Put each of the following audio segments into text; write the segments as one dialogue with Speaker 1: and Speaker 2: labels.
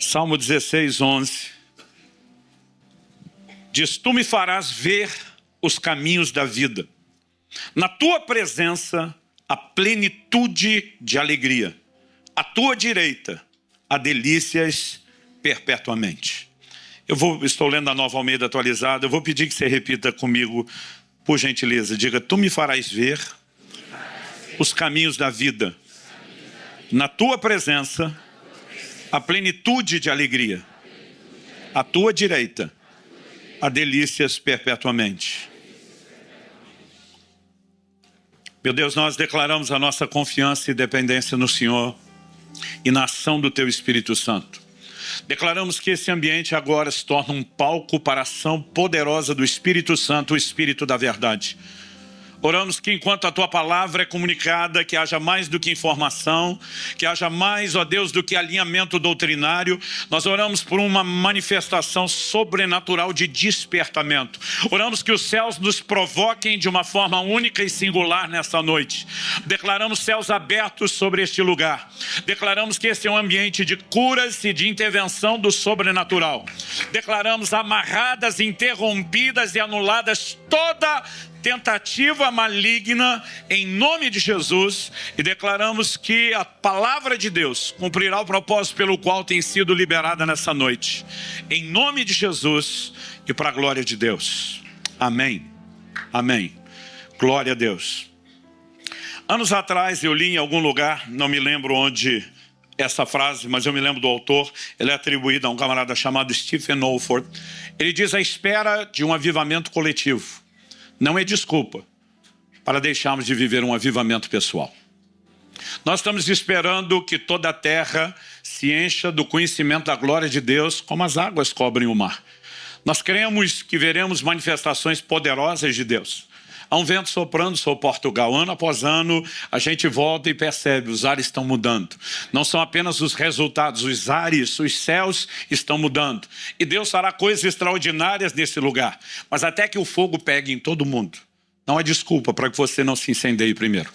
Speaker 1: Salmo 16, 11. Diz: tu me farás ver os caminhos da vida. Na tua presença, a plenitude de alegria. À tua direita, há delícias perpetuamente. Estou lendo a Nova Almeida atualizada. Eu vou pedir que você repita comigo, por gentileza. Diga: tu me farás ver os caminhos da vida. Na tua presença, a plenitude de alegria. À tua direita, há delícias perpetuamente. Meu Deus, nós declaramos a nossa confiança e dependência no Senhor e na ação do Teu Espírito Santo. Declaramos que esse ambiente agora se torna um palco para a ação poderosa do Espírito Santo, o Espírito da verdade. Oramos que enquanto a Tua palavra é comunicada, que haja mais do que informação, que haja mais, ó Deus, do que alinhamento doutrinário. Nós oramos por uma manifestação sobrenatural de despertamento. Oramos que os céus nos provoquem de uma forma única e singular nesta noite. Declaramos céus abertos sobre este lugar. Declaramos que esse é um ambiente de curas e de intervenção do sobrenatural. Declaramos amarradas, interrompidas e anuladas toda tentativa maligna em nome de Jesus, e declaramos que a palavra de Deus cumprirá o propósito pelo qual tem sido liberada nessa noite, em nome de Jesus e para a glória de Deus. Amém. Amém. Glória a Deus. Anos atrás eu li em algum lugar, não me lembro onde essa frase, mas eu me lembro do autor. Ele é atribuído a um camarada chamado Stephen Olford. Ele diz: a espera de um avivamento coletivo não é desculpa para deixarmos de viver um avivamento pessoal. Nós estamos esperando que toda a terra se encha do conhecimento da glória de Deus, como as águas cobrem o mar. Nós cremos que veremos manifestações poderosas de Deus. Há um vento soprando sobre Portugal. Ano após ano, a gente volta e percebe, os ares estão mudando. Não são apenas os resultados, os ares, os céus estão mudando. E Deus fará coisas extraordinárias nesse lugar. Mas até que o fogo pegue em todo mundo, não há desculpa para que você não se incendeie primeiro.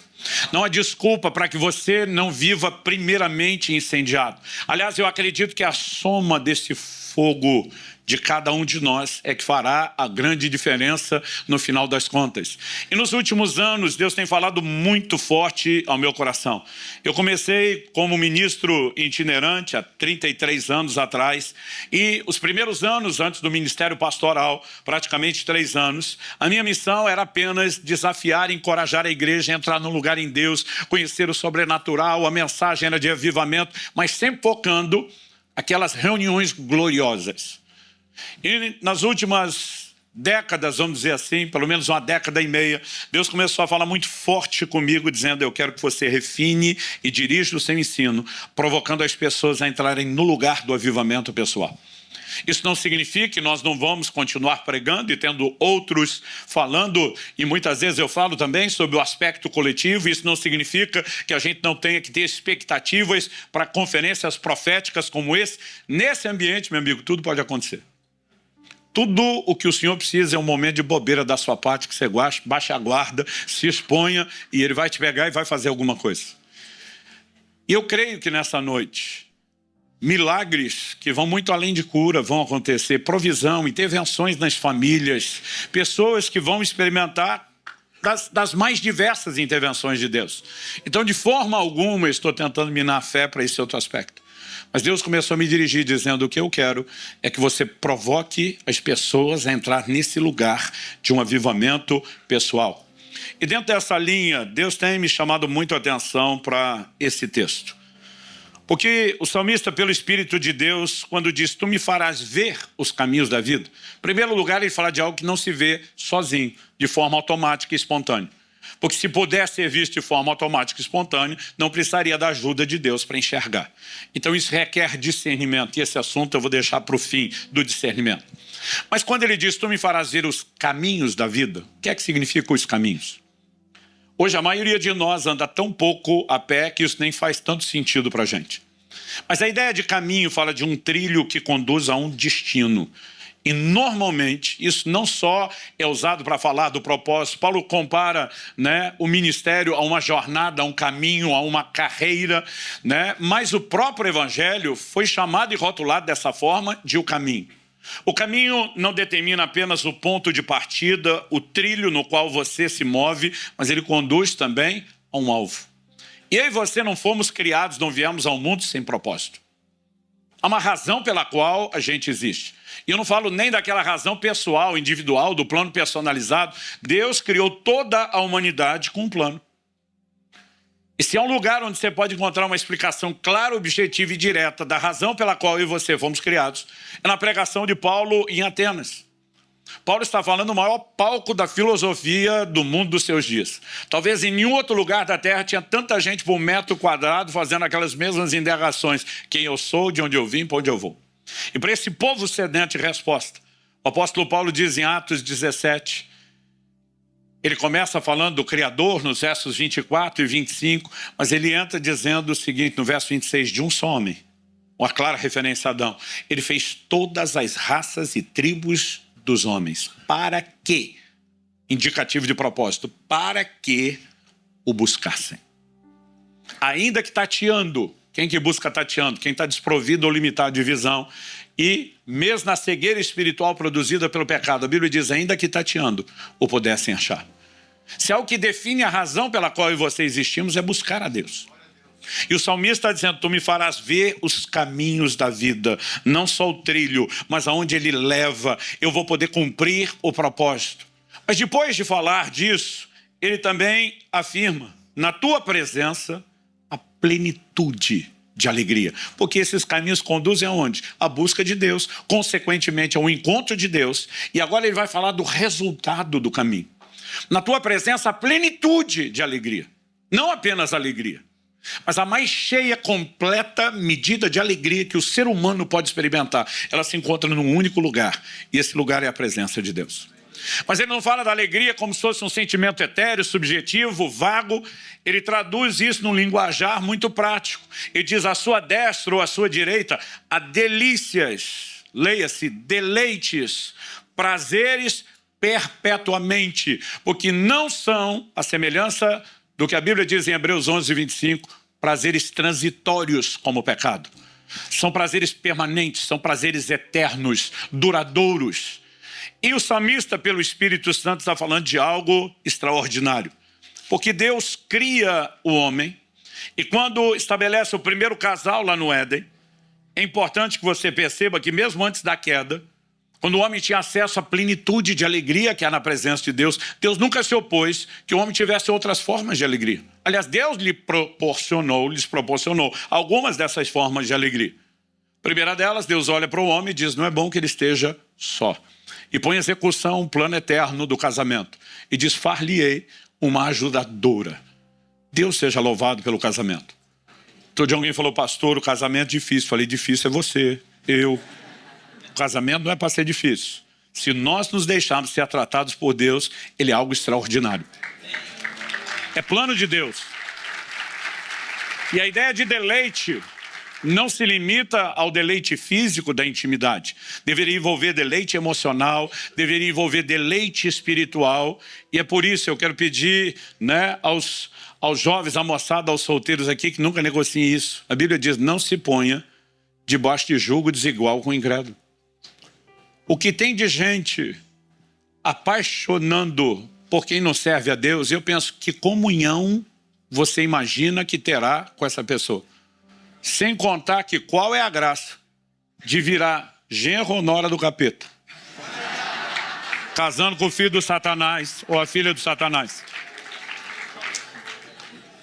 Speaker 1: Não há desculpa para que você não viva primeiramente incendiado. Aliás, eu acredito que a soma desse fogo de cada um de nós é que fará a grande diferença no final das contas. E nos últimos anos, Deus tem falado muito forte ao meu coração. Eu comecei como ministro itinerante há 33 anos atrás, e os primeiros anos antes do ministério pastoral, praticamente 3 anos, a minha missão era apenas desafiar e encorajar a igreja a entrar num lugar em Deus, conhecer o sobrenatural. A mensagem era de avivamento, mas sempre focando aquelas reuniões gloriosas. E nas últimas décadas, vamos dizer assim, pelo menos uma década e meia, Deus começou a falar muito forte comigo, dizendo: eu quero que você refine e dirija o seu ensino, provocando as pessoas a entrarem no lugar do avivamento pessoal. Isso não significa que nós não vamos continuar pregando e tendo outros falando, e muitas vezes eu falo também sobre o aspecto coletivo. Isso não significa que a gente não tenha que ter expectativas para conferências proféticas como esse. Nesse ambiente, meu amigo, tudo pode acontecer. Tudo o que o Senhor precisa é um momento de bobeira da sua parte, que você baixe a guarda, se exponha, e Ele vai te pegar e vai fazer alguma coisa. E eu creio que nessa noite, milagres que vão muito além de cura vão acontecer, provisão, intervenções nas famílias, pessoas que vão experimentar das mais diversas intervenções de Deus. Então, de forma alguma, eu estou tentando minar a fé para esse outro aspecto. Mas Deus começou a me dirigir dizendo: o que eu quero é que você provoque as pessoas a entrar nesse lugar de um avivamento pessoal. E dentro dessa linha, Deus tem me chamado muito a atenção para esse texto. Porque o salmista, pelo Espírito de Deus, quando diz: tu me farás ver os caminhos da vida, em primeiro lugar ele fala de algo que não se vê sozinho, de forma automática e espontânea. Porque se pudesse ser visto de forma automática e espontânea, não precisaria da ajuda de Deus para enxergar. Então isso requer discernimento, e esse assunto eu vou deixar para o fim do discernimento. Mas quando ele diz: tu me farás ver os caminhos da vida, o que é que significa os caminhos? Hoje a maioria de nós anda tão pouco a pé que isso nem faz tanto sentido para a gente. Mas a ideia de caminho fala de um trilho que conduz a um destino. E normalmente, isso não só é usado para falar do propósito. Paulo compara, né, o ministério a uma jornada, a um caminho, a uma carreira, né? Mas o próprio evangelho foi chamado e rotulado dessa forma de o caminho. O caminho não determina apenas o ponto de partida, o trilho no qual você se move, mas ele conduz também a um alvo. E eu e você não fomos criados, não viemos ao mundo sem propósito. Há uma razão pela qual a gente existe. E eu não falo nem daquela razão pessoal, individual, do plano personalizado. Deus criou toda a humanidade com um plano. E se há um lugar onde você pode encontrar uma explicação clara, objetiva e direta da razão pela qual eu e você fomos criados, é na pregação de Paulo em Atenas. Paulo está falando do maior palco da filosofia do mundo dos seus dias. Talvez em nenhum outro lugar da Terra tinha tanta gente por metro quadrado fazendo aquelas mesmas indagações. Quem eu sou, de onde eu vim, para onde eu vou. E para esse povo sedento de resposta, o apóstolo Paulo diz em Atos 17, ele começa falando do Criador nos versos 24 e 25, mas ele entra dizendo o seguinte, no verso 26, de um só homem, uma clara referência a Adão. Ele fez todas as raças e tribos dos homens. Para quê? Indicativo de propósito. Para que o buscassem. Ainda que tateando. Quem que busca tateando? Quem está desprovido ou limitado de visão. E mesmo na cegueira espiritual produzida pelo pecado, a Bíblia diz, ainda que tateando, o pudessem achar. Se é o que define a razão pela qual eu e você existimos, é buscar a Deus. E o salmista está dizendo, tu me farás ver os caminhos da vida, não só o trilho, mas aonde ele leva, eu vou poder cumprir o propósito. Mas depois de falar disso, ele também afirma, na tua presença, a plenitude de alegria. Porque esses caminhos conduzem aonde? A busca de Deus, consequentemente ao encontro de Deus. E agora ele vai falar do resultado do caminho. Na tua presença, a plenitude de alegria. Não apenas alegria, mas a mais cheia, completa medida de alegria que o ser humano pode experimentar. Ela se encontra num único lugar. E esse lugar é a presença de Deus. Mas ele não fala da alegria como se fosse um sentimento etéreo, subjetivo, vago. Ele traduz isso num linguajar muito prático. Ele diz, à sua destra ou à sua direita, há delícias, leia-se, deleites, prazeres perpetuamente, porque não são, a semelhança do que a Bíblia diz em Hebreus 11, 25, prazeres transitórios como o pecado. São prazeres permanentes, são prazeres eternos, duradouros. E o salmista, pelo Espírito Santo, está falando de algo extraordinário. Porque Deus cria o homem, e quando estabelece o primeiro casal lá no Éden, é importante que você perceba que mesmo antes da queda, quando o homem tinha acesso à plenitude de alegria que há na presença de Deus, Deus nunca se opôs que o homem tivesse outras formas de alegria. Aliás, Deus lhes proporcionou algumas dessas formas de alegria. Primeira delas, Deus olha para o homem e diz, não é bom que ele esteja só. E põe em execução um plano eterno do casamento. E diz, far-lhe-ei uma ajudadora. Deus seja louvado pelo casamento. Todo dia alguém falou, pastor, o casamento é difícil. Falei, difícil é você, eu. O casamento não é para ser difícil. Se nós nos deixarmos ser tratados por Deus, ele é algo extraordinário. É plano de Deus. E a ideia de deleite não se limita ao deleite físico da intimidade. Deveria envolver deleite emocional, deveria envolver deleite espiritual. E é por isso que eu quero pedir, né, aos jovens, à moçada, aos solteiros aqui, que nunca negociem isso. A Bíblia diz, não se ponha debaixo de julgo desigual com o incrédulo. O que tem de gente apaixonando por quem não serve a Deus, eu penso que comunhão você imagina que terá com essa pessoa. Sem contar que qual é a graça de virar genro ou nora do capeta? Casando com o filho do Satanás ou a filha do Satanás.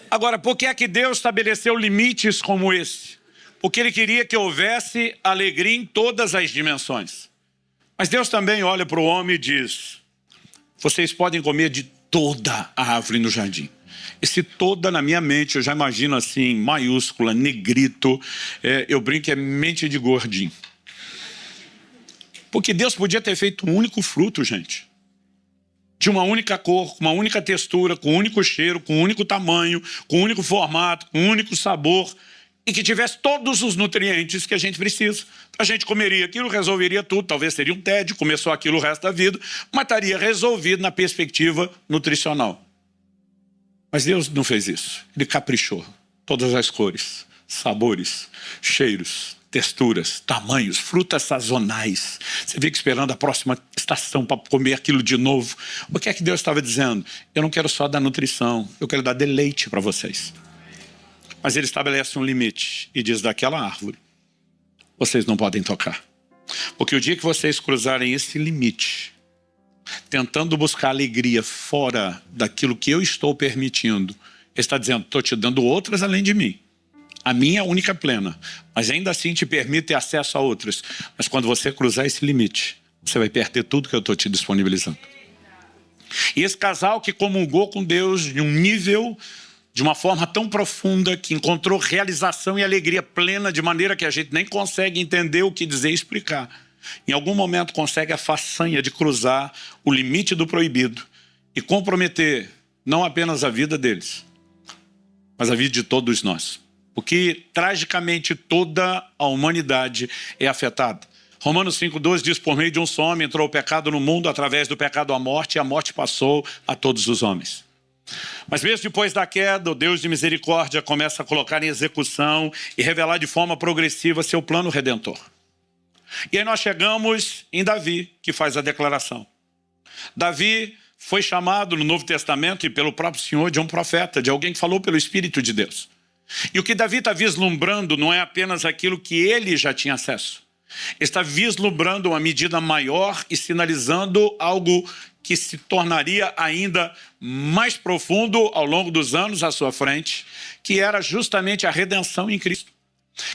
Speaker 1: Agora, por que é que Deus estabeleceu limites como esse? Porque ele queria que houvesse alegria em todas as dimensões. Mas Deus também olha para o homem e diz, vocês podem comer de toda a árvore no jardim. Esse toda na minha mente, eu já imagino assim, maiúscula, negrito, eu brinco, é mente de gordinho. Porque Deus podia ter feito um único fruto, gente. De uma única cor, com uma única textura, com um único cheiro, com um único tamanho, com um único formato, com um único sabor. e que tivesse todos os nutrientes que a gente precisa. A gente comeria aquilo, resolveria tudo, talvez seria um tédio, começou aquilo o resto da vida, mas estaria resolvido na perspectiva nutricional. Mas Deus não fez isso, Ele caprichou. Todas as cores, sabores, cheiros, texturas, tamanhos, frutas sazonais. Você fica esperando a próxima estação para comer aquilo de novo. O que é que Deus estava dizendo? Eu não quero só dar nutrição, eu quero dar deleite para vocês. Mas Ele estabelece um limite e diz: daquela árvore vocês não podem tocar. Porque o dia que vocês cruzarem esse limite, tentando buscar alegria fora daquilo que eu estou permitindo, Ele está dizendo: estou te dando outras além de mim. A minha é a única plena, mas ainda assim te permite ter acesso a outras. Mas quando você cruzar esse limite, você vai perder tudo que eu estou te disponibilizando. E esse casal que comungou com Deus de um nível, de uma forma tão profunda, que encontrou realização e alegria plena, de maneira que a gente nem consegue entender o que dizer e explicar, em algum momento consegue a façanha de cruzar o limite do proibido e comprometer não apenas a vida deles, mas a vida de todos nós. Porque tragicamente toda a humanidade é afetada. Romanos 5,12 diz: por meio de um só homem entrou o pecado no mundo, através do pecado a morte, e a morte passou a todos os homens. Mas mesmo depois da queda, o Deus de misericórdia começa a colocar em execução e revelar de forma progressiva seu plano redentor. E aí nós chegamos em Davi, que faz a declaração. Davi foi chamado no Novo Testamento e pelo próprio Senhor de um profeta, de alguém que falou pelo Espírito de Deus. E o que Davi está vislumbrando não é apenas aquilo que ele já tinha acesso. Está vislumbrando uma medida maior e sinalizando algo que se tornaria ainda mais profundo ao longo dos anos à sua frente, que era justamente a redenção em Cristo,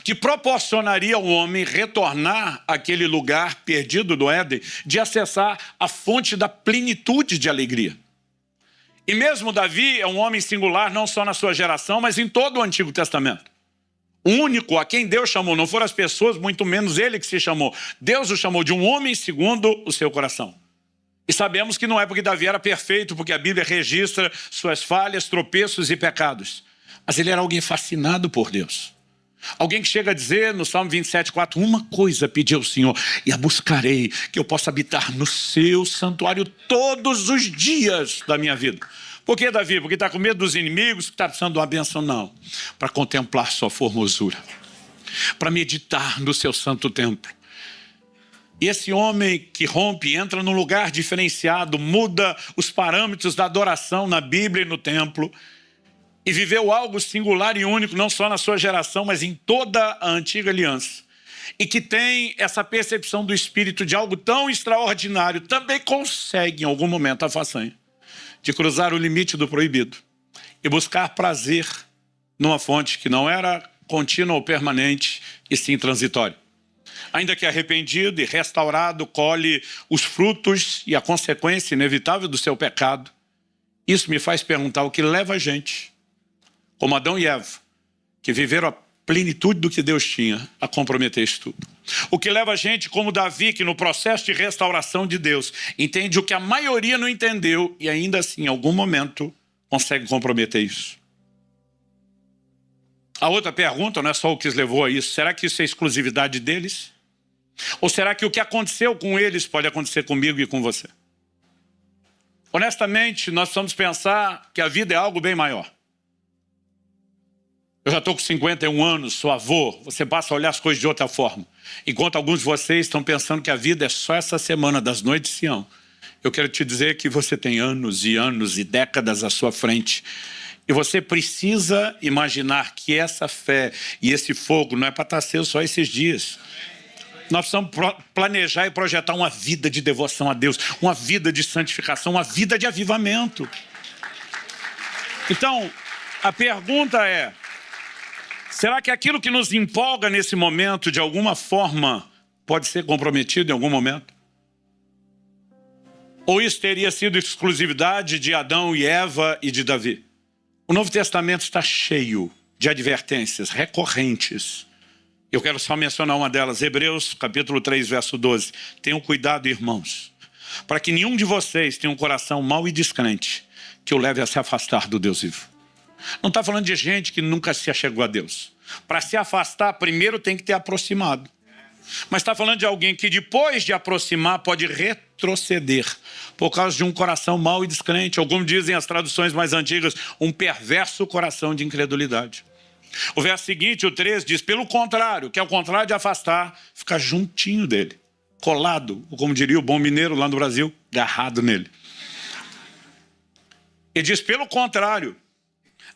Speaker 1: que proporcionaria ao homem retornar àquele lugar perdido do Éden, de acessar a fonte da plenitude de alegria. E mesmo Davi é um homem singular, não só na sua geração, mas em todo o Antigo Testamento. O único a quem Deus chamou, não foram as pessoas, muito menos ele que se chamou. Deus o chamou de um homem segundo o seu coração. E sabemos que não é porque Davi era perfeito, porque a Bíblia registra suas falhas, tropeços e pecados. Mas ele era alguém fascinado por Deus. Alguém que chega a dizer no Salmo 27,4, uma coisa pedi ao Senhor, e a buscarei, que eu possa habitar no seu santuário todos os dias da minha vida. Por que, Davi? Porque está com medo dos inimigos, que está precisando de uma bênção? Não. Para contemplar sua formosura, para meditar no seu santo templo. E esse homem que rompe, entra num lugar diferenciado, muda os parâmetros da adoração na Bíblia e no templo, e viveu algo singular e único, não só na sua geração, mas em toda a antiga aliança. E que tem essa percepção do Espírito de algo tão extraordinário, também consegue em algum momento a façanha de cruzar o limite do proibido e buscar prazer numa fonte que não era contínua ou permanente, e sim transitória. Ainda que arrependido e restaurado, colhe os frutos e a consequência inevitável do seu pecado. Isso me faz perguntar o que leva a gente, como Adão e Eva, que viveram a plenitude do que Deus tinha, a comprometer isso tudo. O que leva a gente, como Davi, que no processo de restauração de Deus, entende o que a maioria não entendeu e ainda assim, em algum momento, consegue comprometer isso. A outra pergunta não é só o que os levou a isso. Será que isso é exclusividade deles? Ou será que o que aconteceu com eles pode acontecer comigo e com você? Honestamente, nós precisamos pensar que a vida é algo bem maior. Eu já estou com 51 anos, sou avô, você passa a olhar as coisas de outra forma. Enquanto alguns de vocês estão pensando que a vida é só essa semana das noites de Sião, eu quero te dizer que você tem anos e anos e décadas à sua frente. E você precisa imaginar que essa fé e esse fogo não é para estar aceso só esses dias. Nós precisamos planejar e projetar uma vida de devoção a Deus, uma vida de santificação, uma vida de avivamento. Então, a pergunta é, será que aquilo que nos empolga nesse momento, de alguma forma, pode ser comprometido em algum momento? Ou isso teria sido exclusividade de Adão e Eva e de Davi? O Novo Testamento está cheio de advertências recorrentes. Eu quero só mencionar uma delas, Hebreus capítulo 3, verso 12. Tenham cuidado, irmãos, para que nenhum de vocês tenha um coração mau e descrente, que o leve a se afastar do Deus vivo. Não está falando de gente que nunca se achegou a Deus. Para se afastar, primeiro tem que ter aproximado. Mas está falando de alguém que depois de aproximar pode retroceder por causa de um coração mau e descrente, ou como dizem as traduções mais antigas, um perverso coração de incredulidade. O verso seguinte, o 13, diz, pelo contrário, que é o contrário de afastar, ficar juntinho dele, colado, ou como diria o bom mineiro lá no Brasil, agarrado nele. Ele diz, pelo contrário,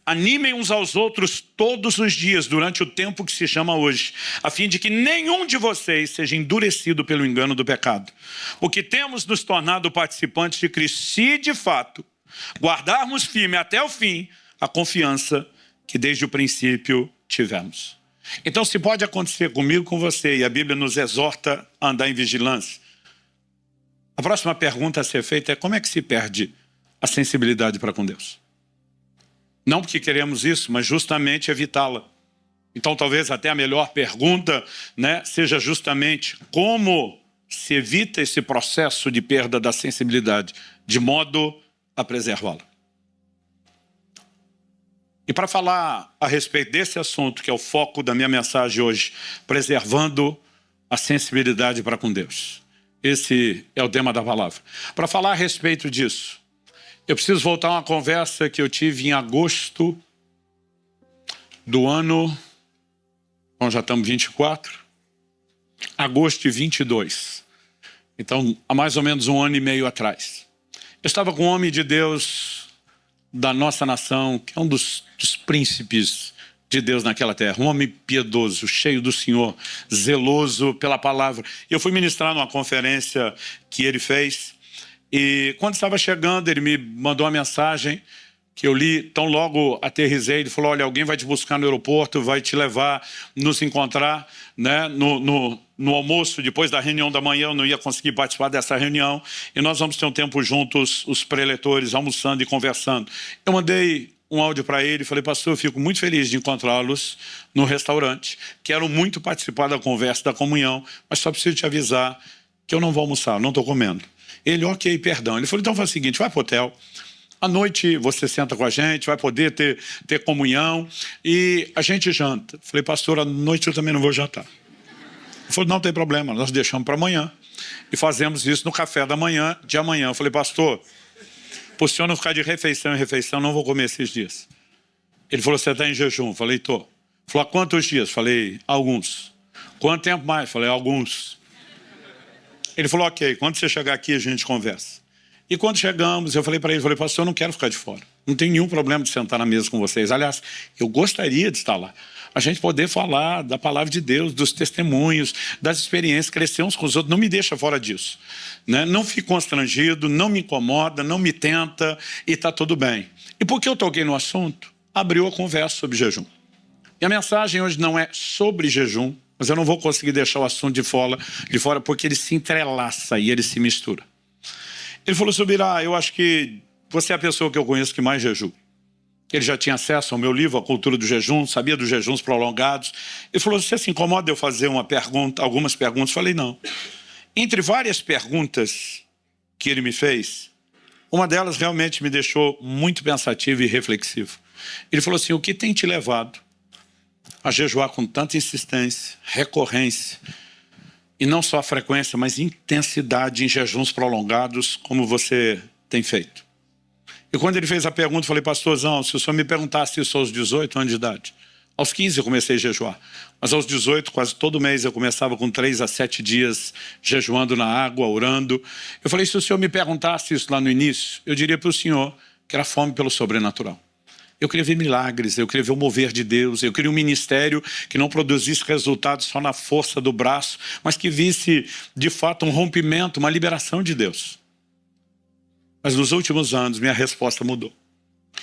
Speaker 1: animem uns aos outros todos os dias, durante o tempo que se chama hoje, a fim de que nenhum de vocês seja endurecido pelo engano do pecado. Porque temos nos tornado participantes de Cristo, se de fato guardarmos firme até o fim a confiança que desde o princípio tivemos. Então, se pode acontecer comigo, com você, e a Bíblia nos exorta a andar em vigilância, a próxima pergunta a ser feita é: como é que se perde a sensibilidade para com Deus? Não porque queremos isso, mas justamente evitá-la. Então, talvez até a melhor pergunta, né, seja justamente como se evita esse processo de perda da sensibilidade, de modo a preservá-la. E para falar a respeito desse assunto, que é o foco da minha mensagem hoje, preservando a sensibilidade para com Deus. Esse é o tema da palavra. Para falar a respeito disso, eu preciso voltar a uma conversa que eu tive em agosto do ano, bom, já estamos 24, agosto de 22. Então, há mais ou menos 1 ano e meio atrás. Eu estava com um homem de Deus da nossa nação, que é um dos príncipes de Deus naquela terra, um homem piedoso, cheio do Senhor, zeloso pela palavra. Eu fui ministrar numa conferência que ele fez, e quando estava chegando, ele me mandou uma mensagem que eu li, tão logo aterrisei. Ele falou: olha, alguém vai te buscar no aeroporto, vai te levar, nos encontrar, né, no almoço, depois da reunião da manhã. Eu não ia conseguir participar dessa reunião, e nós vamos ter um tempo juntos, os preletores, almoçando e conversando. Eu mandei um áudio para ele e falei: pastor, eu fico muito feliz de encontrá-los no restaurante. Quero muito participar da conversa, da comunhão, mas só preciso te avisar que eu não vou almoçar, não estou comendo. Ele, ok, perdão. Ele falou: então faz o seguinte, vai para o hotel, à noite você senta com a gente, vai poder ter comunhão e a gente janta. Falei: pastor, à noite eu também não vou jantar. Ele falou: não tem problema, nós deixamos para amanhã e fazemos isso no café da manhã de amanhã. Eu falei: pastor, para o senhor não ficar de refeição em refeição, não vou comer esses dias. Ele falou: você está em jejum? Falei: tô. Ele falou: há quantos dias? Falei: alguns. Quanto tempo mais? Falei: alguns. Ele falou: ok, quando você chegar aqui a gente conversa. E quando chegamos, eu falei para ele, falei: pastor, eu não quero ficar de fora. Não tem nenhum problema de sentar na mesa com vocês. Aliás, eu gostaria de estar lá. A gente poder falar da palavra de Deus, dos testemunhos, das experiências, crescer uns com os outros. Não me deixa fora disso, né? Não fique constrangido, não me incomoda, não me tenta e está tudo bem. E porque eu toquei no assunto, abriu a conversa sobre jejum. E a mensagem hoje não é sobre jejum, mas eu não vou conseguir deixar o assunto de fora porque ele se entrelaça e ele se mistura. Ele falou: Subirá, eu acho que você é a pessoa que eu conheço que mais jejum. Ele já tinha acesso ao meu livro, A Cultura do Jejum, sabia dos jejuns prolongados. Ele falou: você se incomoda eu fazer algumas perguntas? Falei: não. Entre várias perguntas que ele me fez, uma delas realmente me deixou muito pensativo e reflexivo. Ele falou assim: o que tem te levado a jejuar com tanta insistência, recorrência, e não só a frequência, mas intensidade em jejuns prolongados, como você tem feito? E quando ele fez a pergunta, eu falei: pastorzão, se o senhor me perguntasse isso aos 18 anos de idade, aos 15 eu comecei a jejuar, mas aos 18, quase todo mês eu começava com 3 a 7 dias jejuando na água, orando. Eu falei: se o senhor me perguntasse isso lá no início, eu diria para o senhor que era fome pelo sobrenatural. Eu queria ver milagres, eu queria ver o mover de Deus, eu queria um ministério que não produzisse resultados só na força do braço, mas que visse, de fato, um rompimento, uma liberação de Deus. Mas nos últimos anos, minha resposta mudou.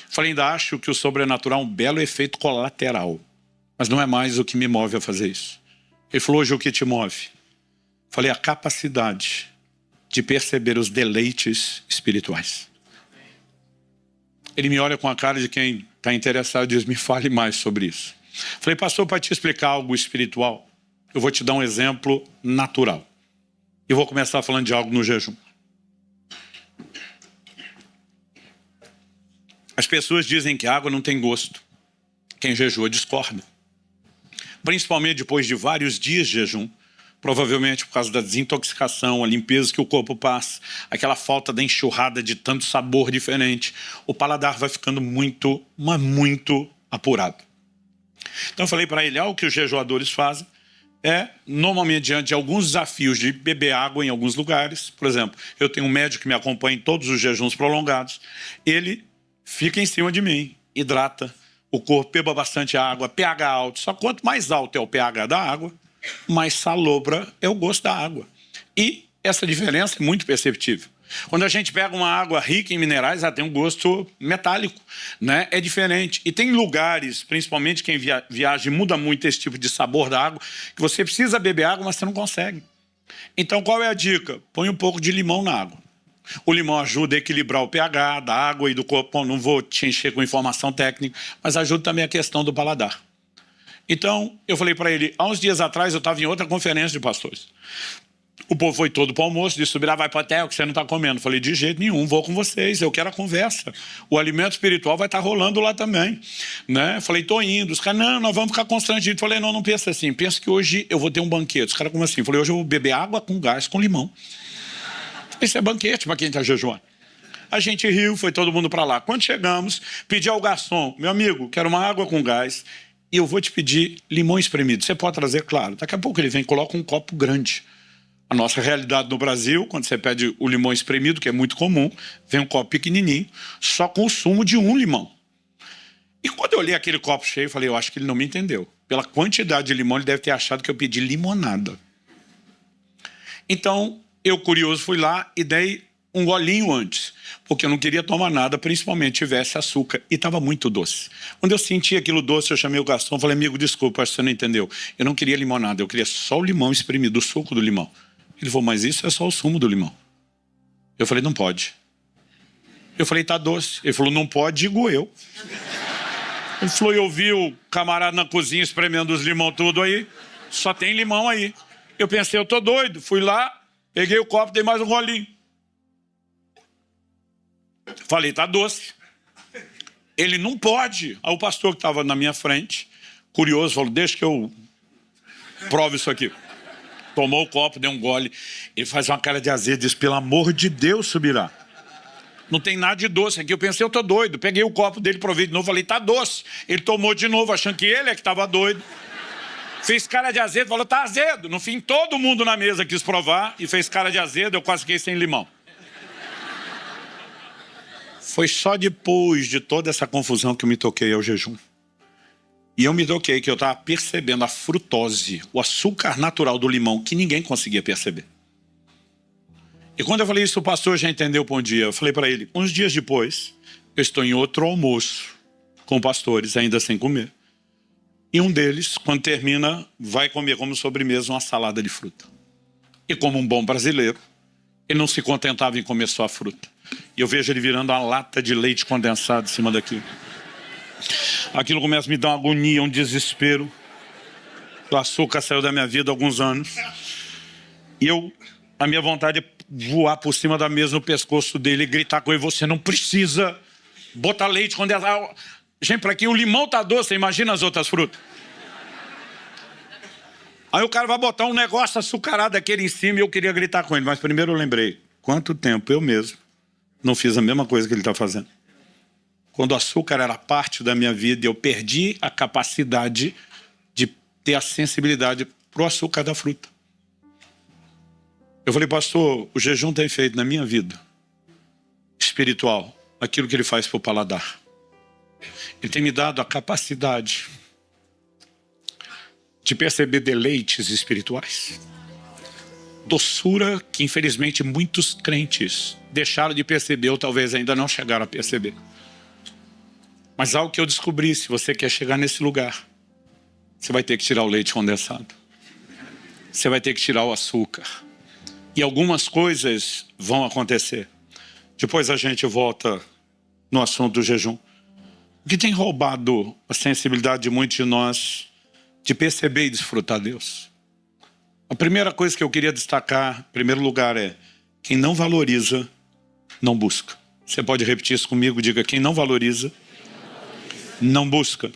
Speaker 1: Falei: ainda acho que o sobrenatural é um belo efeito colateral, mas não é mais o que me move a fazer isso. Ele falou: hoje o que te move? Falei: a capacidade de perceber os deleites espirituais. Ele me olha com a cara de quem está interessado e diz: me fale mais sobre isso. Falei: pastor, para te explicar algo espiritual, eu vou te dar um exemplo natural. E vou começar falando de algo no jejum. As pessoas dizem que a água não tem gosto. Quem jejua discorda. Principalmente depois de vários dias de jejum, provavelmente por causa da desintoxicação, a limpeza que o corpo passa, aquela falta da enxurrada de tanto sabor diferente, o paladar vai ficando muito, mas muito apurado. Então eu falei para ele, algo que os jejuadores fazem é, normalmente diante de alguns desafios de beber água em alguns lugares, por exemplo, eu tenho um médico que me acompanha em todos os jejuns prolongados, ele fica em cima de mim, hidrata o corpo, beba bastante água, pH alto, só quanto mais alto é o pH da água, mais salobra é o gosto da água. E essa diferença é muito perceptível. Quando a gente pega uma água rica em minerais, ela tem um gosto metálico, né? É diferente. E tem lugares, principalmente quem viaja e muda muito esse tipo de sabor da água, que você precisa beber água, mas você não consegue. Então qual é a dica? Põe um pouco de limão na água. O limão ajuda a equilibrar o pH da água e do corpo. Bom, não vou te encher com informação técnica, mas ajuda também a questão do paladar. Então, eu falei para ele, há uns dias atrás eu estava em outra conferência de pastores. O povo foi todo para o almoço, disse, Subirá, vai para o hotel que você não está comendo. Eu falei, de jeito nenhum, vou com vocês, eu quero a conversa. O alimento espiritual vai estar rolando lá também. Né? Eu falei, estou indo. Os caras, não, nós vamos ficar constrangidos. Eu falei, não, não pensa assim, pensa que hoje eu vou ter um banquete. Os caras, como assim? Eu falei, hoje eu vou beber água com gás, com limão. Isso é banquete para quem está jejuando. A gente riu, foi todo mundo para lá. Quando chegamos, pedi ao garçom, meu amigo, quero uma água com gás e eu vou te pedir limão espremido. Você pode trazer? Claro. Daqui a pouco ele vem e coloca um copo grande. A nossa realidade no Brasil, quando você pede o limão espremido, que é muito comum, vem um copo pequenininho, só com o sumo de um limão. E quando eu olhei aquele copo cheio, eu falei, eu acho que ele não me entendeu. Pela quantidade de limão, ele deve ter achado que eu pedi limonada. Então, eu, curioso, fui lá e dei um golinho antes, porque eu não queria tomar nada, principalmente tivesse açúcar, e estava muito doce. Quando eu senti aquilo doce, eu chamei o garçom e falei, amigo, desculpa, acho que você não entendeu. Eu não queria limonada, eu queria só o limão espremido, o suco do limão. Ele falou, mas isso é só o sumo do limão. Eu falei, não pode. Eu falei, tá doce. Ele falou, não pode, digo eu. Ele falou, eu vi o camarada na cozinha espremendo os limão tudo aí, só tem limão aí. Eu pensei, eu tô doido, fui lá, peguei o copo, dei mais um golinho. Falei, tá doce. Ele não pode. Aí o pastor que estava na minha frente, curioso, falou, deixa que eu provo isso aqui. Tomou o copo, deu um gole. Ele faz uma cara de azedo, diz, pelo amor de Deus, Subirá. Não tem nada de doce aqui. Eu pensei, eu tô doido. Peguei o copo dele, provei de novo, falei, tá doce. Ele tomou de novo, achando que ele é que estava doido. Fez cara de azedo, falou, tá azedo. No fim, todo mundo na mesa quis provar e fez cara de azedo, eu quase fiquei sem limão. Foi só depois de toda essa confusão que eu me toquei ao jejum. E eu me toquei que eu estava percebendo a frutose, o açúcar natural do limão, que ninguém conseguia perceber. E quando eu falei isso, o pastor já entendeu por um dia. Eu falei para ele, uns dias depois, eu estou em outro almoço com pastores, ainda sem comer. E um deles, quando termina, vai comer como sobremesa uma salada de fruta. E como um bom brasileiro, ele não se contentava em comer só a fruta. E eu vejo ele virando uma lata de leite condensado em cima daquilo. Aquilo começa a me dar uma agonia, um desespero. O açúcar saiu da minha vida há alguns anos. E a minha vontade é voar por cima da mesa no pescoço dele e gritar com ele, você não precisa botar leite condensado. Gente, para quem o limão tá doce, imagina as outras frutas. Aí o cara vai botar um negócio açucarado daquele em cima e eu queria gritar com ele. Mas primeiro eu lembrei, quanto tempo eu mesmo não fiz a mesma coisa que ele está fazendo. Quando o açúcar era parte da minha vida, eu perdi a capacidade de ter a sensibilidade para o açúcar da fruta. Eu falei, pastor, o jejum tem feito na minha vida espiritual aquilo que ele faz para o paladar. Ele tem me dado a capacidade de perceber deleites espirituais. Doçura que, infelizmente, muitos crentes deixaram de perceber ou talvez ainda não chegaram a perceber. Mas algo que eu descobri, se você quer chegar nesse lugar, você vai ter que tirar o leite condensado. Você vai ter que tirar o açúcar. E algumas coisas vão acontecer. Depois a gente volta no assunto do jejum. O que tem roubado a sensibilidade de muitos de nós de perceber e desfrutar Deus? A primeira coisa que eu queria destacar, em primeiro lugar, é quem não valoriza, não busca. Você pode repetir isso comigo? Diga: quem não valoriza, não busca.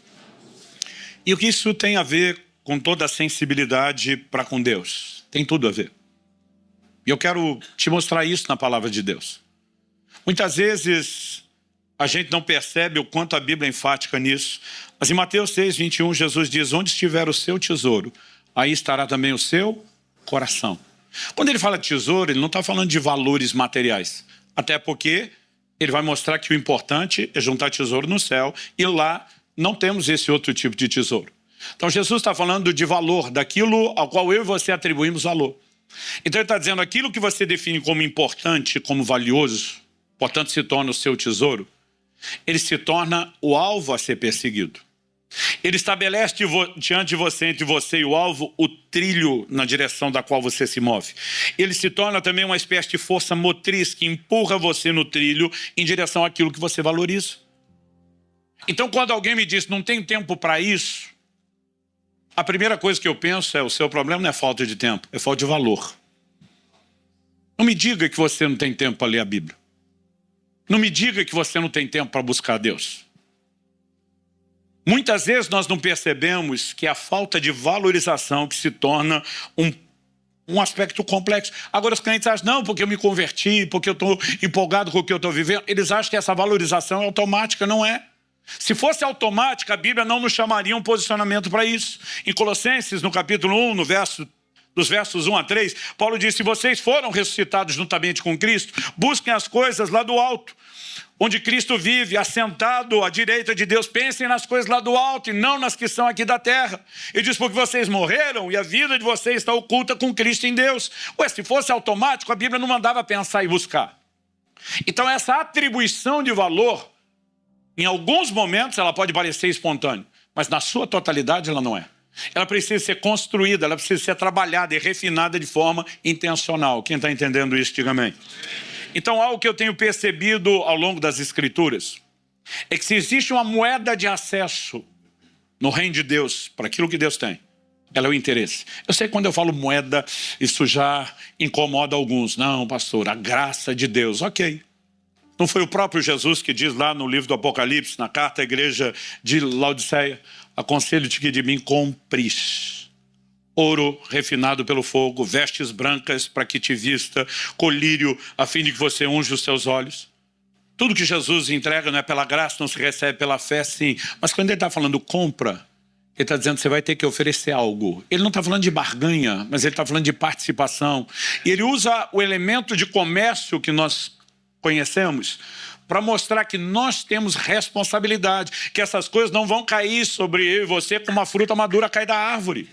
Speaker 1: E o que isso tem a ver com toda a sensibilidade para com Deus? Tem tudo a ver. E eu quero te mostrar isso na palavra de Deus. Muitas vezes a gente não percebe o quanto a Bíblia é enfática nisso. Mas em Mateus 6:21, Jesus diz: onde estiver o seu tesouro, aí estará também o seu coração. Quando ele fala tesouro, ele não está falando de valores materiais. Até porque ele vai mostrar que o importante é juntar tesouro no céu, e lá não temos esse outro tipo de tesouro. Então Jesus está falando de valor, daquilo ao qual eu e você atribuímos valor. Então ele está dizendo: aquilo que você define como importante, como valioso, portanto se torna o seu tesouro, ele se torna o alvo a ser perseguido. Ele estabelece diante de você, entre você e o alvo, o trilho na direção da qual você se move. Ele se torna também uma espécie de força motriz que empurra você no trilho em direção àquilo que você valoriza. Então, quando alguém me diz: não tenho tempo para isso, a primeira coisa que eu penso é: o seu problema não é falta de tempo, é falta de valor. Não me diga que você não tem tempo para ler a Bíblia. Não me diga que você não tem tempo para buscar Deus. Muitas vezes nós não percebemos que é a falta de valorização que se torna um aspecto complexo. Agora os crentes acham: não, porque eu me converti, porque eu estou empolgado com o que eu estou vivendo. Eles acham que essa valorização é automática. Não é. Se fosse automática, a Bíblia não nos chamaria um posicionamento para isso. Em Colossenses, no capítulo 1, dos versos 1 a 3, Paulo diz: se vocês foram ressuscitados juntamente com Cristo, busquem as coisas lá do alto, onde Cristo vive, assentado à direita de Deus. Pensem nas coisas lá do alto e não nas que são aqui da terra. Ele diz: porque vocês morreram e a vida de vocês está oculta com Cristo em Deus. Ué, se fosse automático, a Bíblia não mandava pensar e buscar. Então essa atribuição de valor, em alguns momentos ela pode parecer espontânea, mas na sua totalidade ela não é. Ela precisa ser construída, ela precisa ser trabalhada e refinada de forma intencional. Quem está entendendo isso, diga amém. Então, algo que eu tenho percebido ao longo das Escrituras é que se existe uma moeda de acesso no reino de Deus para aquilo que Deus tem, ela é o interesse. Eu sei que quando eu falo moeda, isso já incomoda alguns. Não, pastor, a graça de Deus. Ok. Não foi o próprio Jesus que diz lá no livro do Apocalipse, na carta à igreja de Laodiceia: aconselho-te que de mim compres ouro refinado pelo fogo, vestes brancas para que te vista, colírio a fim de que você unja os seus olhos. Tudo que Jesus entrega não é pela graça, não se recebe pela fé, sim. Mas quando ele está falando compra, ele está dizendo: você vai ter que oferecer algo. Ele não está falando de barganha, mas ele está falando de participação. E ele usa o elemento de comércio que nós conhecemos para mostrar que nós temos responsabilidade, que essas coisas não vão cair sobre eu e você como uma fruta madura cai da árvore.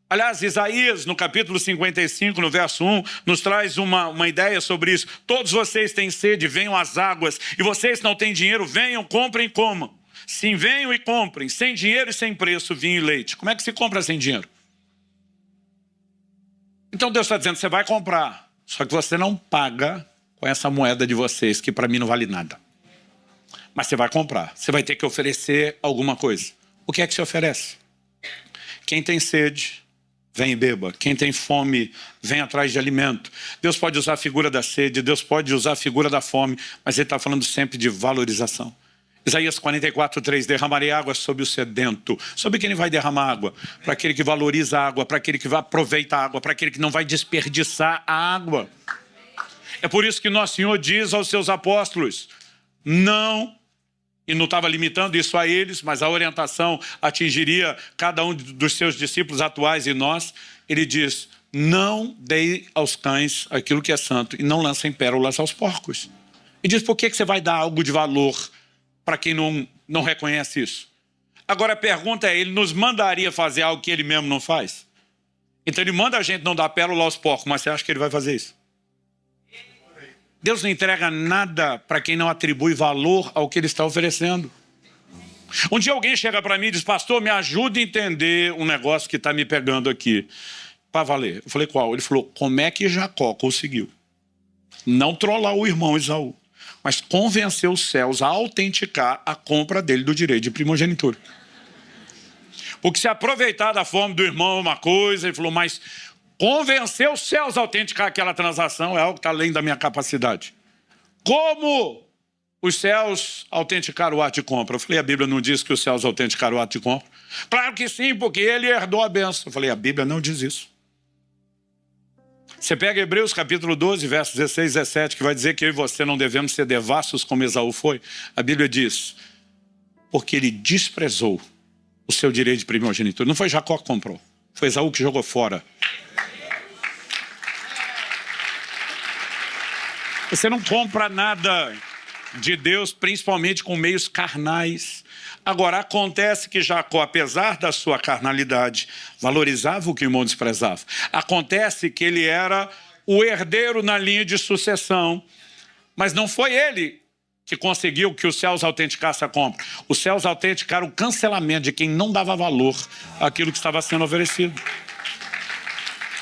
Speaker 1: Aliás, Isaías, no capítulo 55, no verso 1, nos traz uma ideia sobre isso. Todos vocês têm sede, venham às águas, e vocês que não têm dinheiro, venham, comprem e comam. Sim, venham e comprem, sem dinheiro e sem preço, vinho e leite. Como é que se compra sem dinheiro? Então Deus está dizendo: você vai comprar, só que você não paga com essa moeda de vocês, que para mim não vale nada. Mas você vai comprar, você vai ter que oferecer alguma coisa. O que é que se oferece? Quem tem sede, vem e beba. Quem tem fome, vem atrás de alimento. Deus pode usar a figura da sede, Deus pode usar a figura da fome, mas ele está falando sempre de valorização. Isaías 44:3, derramarei água sobre o sedento. Sobre quem ele vai derramar água? Para aquele que valoriza a água, para aquele que vai aproveitar a água, para aquele que não vai desperdiçar a água. É por isso que Nosso Senhor diz aos seus apóstolos: não, e não estava limitando isso a eles, mas a orientação atingiria cada um dos seus discípulos atuais e nós. Ele diz: não dei aos cães aquilo que é santo e não lancem pérolas aos porcos. E diz: por que você vai dar algo de valor para quem não reconhece isso? Agora a pergunta é: ele nos mandaria fazer algo que ele mesmo não faz? Então ele manda a gente não dar pérola aos porcos, mas você acha que ele vai fazer isso? Deus não entrega nada para quem não atribui valor ao que ele está oferecendo. Um dia alguém chega para mim e diz: pastor, me ajuda a entender um negócio que está me pegando aqui. Para valer. Eu falei: qual? Ele falou: como é que Jacó conseguiu não trollar o irmão Esaú, mas convencer os céus a autenticar a compra dele do direito de primogenitura? Porque se aproveitar da fome do irmão é uma coisa, ele falou, mas convencer os céus a autenticar aquela transação é algo que está além da minha capacidade. Como os céus autenticaram o ato de compra? Eu falei, a Bíblia não diz que os céus autenticaram o ato de compra? Claro que sim, porque ele herdou a bênção. Eu falei, a Bíblia não diz isso. Você pega Hebreus capítulo 12, versos 16 e 17, que vai dizer que eu e você não devemos ser devassos como Esaú foi. A Bíblia diz, porque ele desprezou o seu direito de primogenitura. Não foi Jacó que comprou, foi Esaú que jogou fora. Você não compra nada de Deus, principalmente com meios carnais. Agora, acontece que Jacó, apesar da sua carnalidade, valorizava o que o irmão desprezava. Acontece que ele era o herdeiro na linha de sucessão, mas não foi ele que conseguiu que os céus autenticassem a compra. Os céus autenticaram o cancelamento de quem não dava valor àquilo que estava sendo oferecido.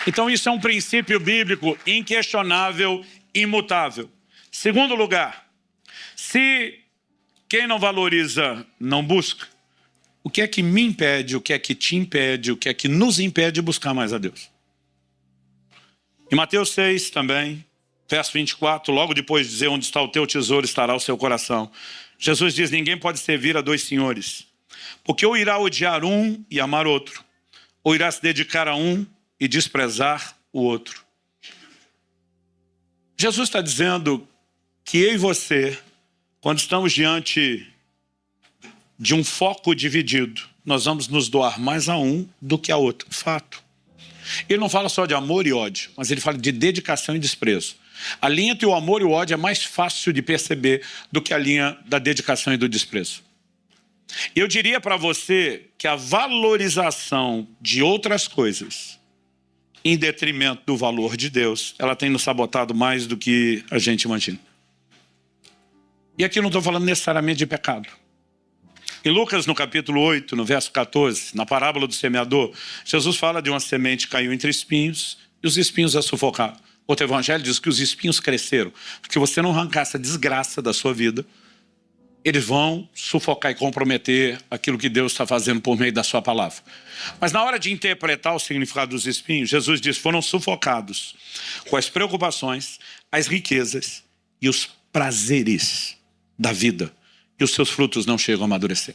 Speaker 1: Então, isso é um princípio bíblico inquestionável, imutável. Segundo lugar, se quem não valoriza não busca, o que é que me impede, o que é que te impede, o que é que nos impede de buscar mais a Deus? Em Mateus 6 também, verso 24, logo depois de dizer onde está o teu tesouro, estará o seu coração. Jesus diz, ninguém pode servir a dois senhores, porque ou irá odiar um e amar outro, ou irá se dedicar a um e desprezar o outro. Jesus está dizendo que eu e você, quando estamos diante de um foco dividido, nós vamos nos doar mais a um do que a outro. Fato. Ele não fala só de amor e ódio, mas ele fala de dedicação e desprezo. A linha entre o amor e o ódio é mais fácil de perceber do que a linha da dedicação e do desprezo. Eu diria para você que a valorização de outras coisas, em detrimento do valor de Deus, ela tem nos sabotado mais do que a gente imagina. E aqui não estou falando necessariamente de pecado. Em Lucas, no capítulo 8, no verso 14, na parábola do semeador, Jesus fala de uma semente que caiu entre espinhos e os espinhos a sufocaram. Outro evangelho diz que os espinhos cresceram. Porque você não arrancar essa desgraça da sua vida, eles vão sufocar e comprometer aquilo que Deus está fazendo por meio da sua palavra. Mas na hora de interpretar o significado dos espinhos, Jesus diz, foram sufocados com as preocupações, as riquezas e os prazeres da vida, e os seus frutos não chegam a amadurecer.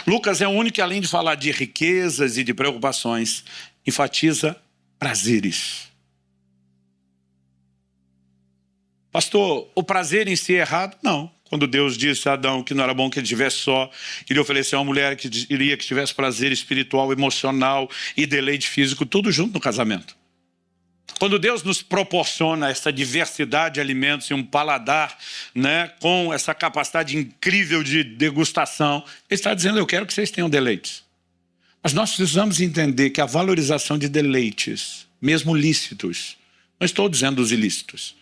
Speaker 1: Lucas é o único que, além de falar de riquezas e de preocupações, enfatiza prazeres. Pastor, o prazer em si é errado? Não. Quando Deus disse a Adão que não era bom que ele estivesse só, ele ofereceu uma mulher que iria que tivesse prazer espiritual, emocional e deleite físico, tudo junto no casamento. Quando Deus nos proporciona essa diversidade de alimentos e um paladar, né, com essa capacidade incrível de degustação, Ele está dizendo, eu quero que vocês tenham deleites. Mas nós precisamos entender que a valorização de deleites, mesmo lícitos, não estou dizendo os ilícitos,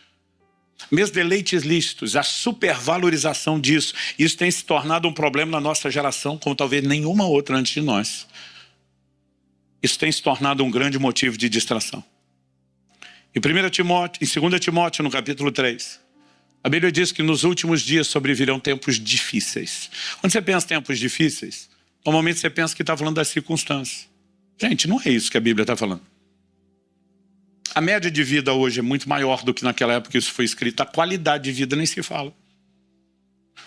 Speaker 1: mesmo deleites lícitos, a supervalorização disso, isso tem se tornado um problema na nossa geração, como talvez nenhuma outra antes de nós. Isso tem se tornado um grande motivo de distração. Em 2 Timóteo, no capítulo 3, a Bíblia diz que nos últimos dias sobrevirão tempos difíceis. Quando você pensa em tempos difíceis, normalmente você pensa que está falando das circunstâncias. Gente, não é isso que a Bíblia está falando. A média de vida hoje é muito maior do que naquela época que isso foi escrito. A qualidade de vida nem se fala.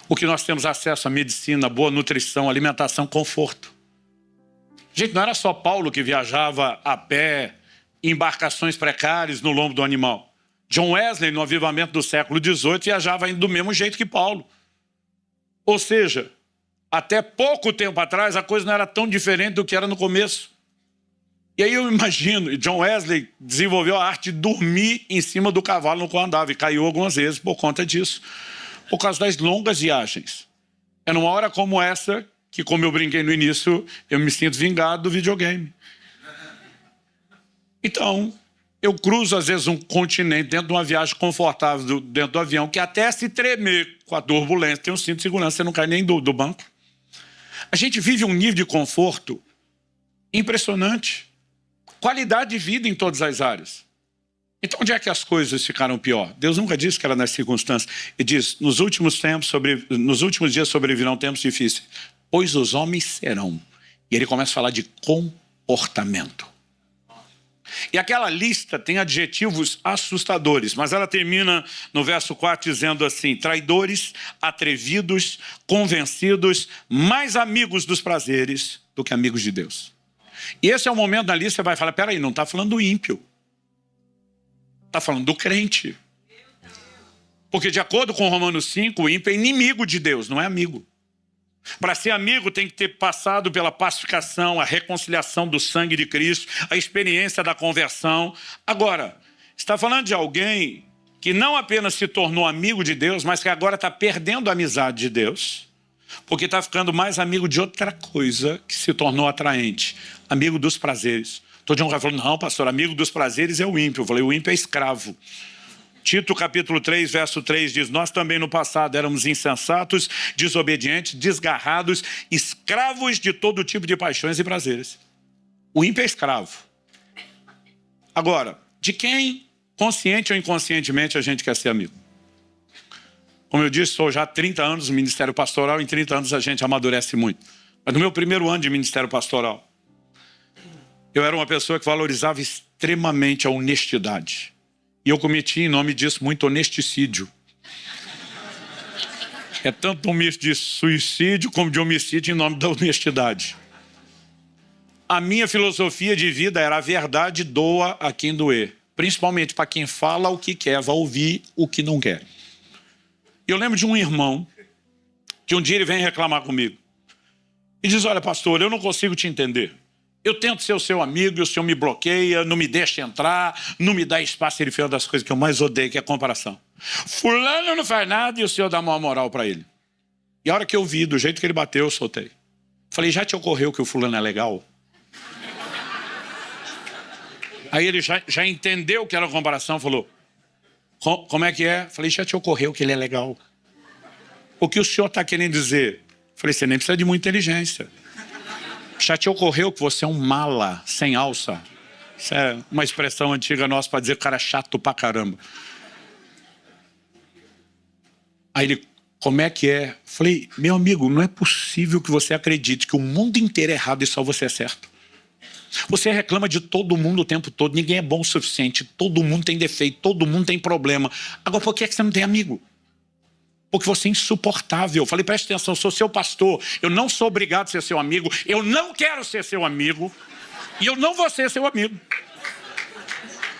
Speaker 1: O que nós temos acesso à medicina, boa nutrição, alimentação, conforto. Gente, não era só Paulo que viajava a pé, em embarcações precárias no lombo do animal. John Wesley, no avivamento do século XVIII, viajava ainda do mesmo jeito que Paulo. Ou seja, até pouco tempo atrás, a coisa não era tão diferente do que era no começo. E aí eu imagino, John Wesley desenvolveu a arte de dormir em cima do cavalo no qual andava, e caiu algumas vezes por conta disso, por causa das longas viagens. É numa hora como essa que, como eu brinquei no início, eu me sinto vingado do videogame. Então, eu cruzo às vezes um continente dentro de uma viagem confortável dentro do avião, que até se tremer com a turbulência, tem um cinto de segurança, você não cai nem do banco. A gente vive um nível de conforto impressionante. Qualidade de vida em todas as áreas. Então, onde é que as coisas ficaram pior? Deus nunca disse que era nas circunstâncias. Ele diz, nos últimos dias sobrevirão tempos difíceis, pois os homens serão. E ele começa a falar de comportamento. E aquela lista tem adjetivos assustadores, mas ela termina no verso 4 dizendo assim: traidores, atrevidos, convencidos, mais amigos dos prazeres do que amigos de Deus. E esse é o momento da lista que você vai falar: peraí, não está falando do ímpio, está falando do crente. Porque de acordo com Romanos 5, o ímpio é inimigo de Deus, não é amigo. Para ser amigo tem que ter passado pela pacificação, a reconciliação do sangue de Cristo, a experiência da conversão. Agora, está falando de alguém que não apenas se tornou amigo de Deus, mas que agora está perdendo a amizade de Deus, porque está ficando mais amigo de outra coisa que se tornou atraente, amigo dos prazeres. Todo mundo vai falando: não, pastor, amigo dos prazeres é o ímpio. Eu falei: o ímpio é escravo. Tito capítulo 3, verso 3 diz: nós também no passado éramos insensatos, desobedientes, desgarrados, escravos de todo tipo de paixões e prazeres. O ímpio é escravo. Agora, de quem, consciente ou inconscientemente, a gente quer ser amigo? Como eu disse, sou já há 30 anos no ministério pastoral, em 30 anos a gente amadurece muito. Mas no meu primeiro ano de ministério pastoral, eu era uma pessoa que valorizava extremamente a honestidade. E eu cometi, em nome disso, muito honesticídio. É tanto um misto de suicídio como de homicídio em nome da honestidade. A minha filosofia de vida era: a verdade doa a quem doer. Principalmente para quem fala o que quer, vai ouvir o que não quer. Eu lembro de um irmão que um dia ele vem reclamar comigo. E diz: olha, pastor, eu não consigo te entender. Eu tento ser o seu amigo e o senhor me bloqueia, não me deixa entrar, não me dá espaço. Ele fez uma das coisas que eu mais odeio, que é a comparação. Fulano não faz nada e o senhor dá uma moral para ele. E a hora que eu vi, do jeito que ele bateu, eu soltei. Falei: já te ocorreu que o fulano é legal? Aí ele já entendeu que era uma comparação, falou: como é que é? Falei: já te ocorreu que ele é legal? O que o senhor está querendo dizer? Falei: você nem precisa de muita inteligência. Já te ocorreu que você é um mala sem alça? Isso é uma expressão antiga nossa para dizer que o cara é chato pra caramba. Aí ele: como é que é? Falei: meu amigo, não é possível que você acredite que o mundo inteiro é errado e só você é certo. Você reclama de todo mundo o tempo todo, ninguém é bom o suficiente, todo mundo tem defeito, todo mundo tem problema. Agora, por que é que você não tem amigo? Porque você é insuportável. Eu falei: preste atenção, eu sou seu pastor, eu não sou obrigado a ser seu amigo, eu não quero ser seu amigo, e eu não vou ser seu amigo.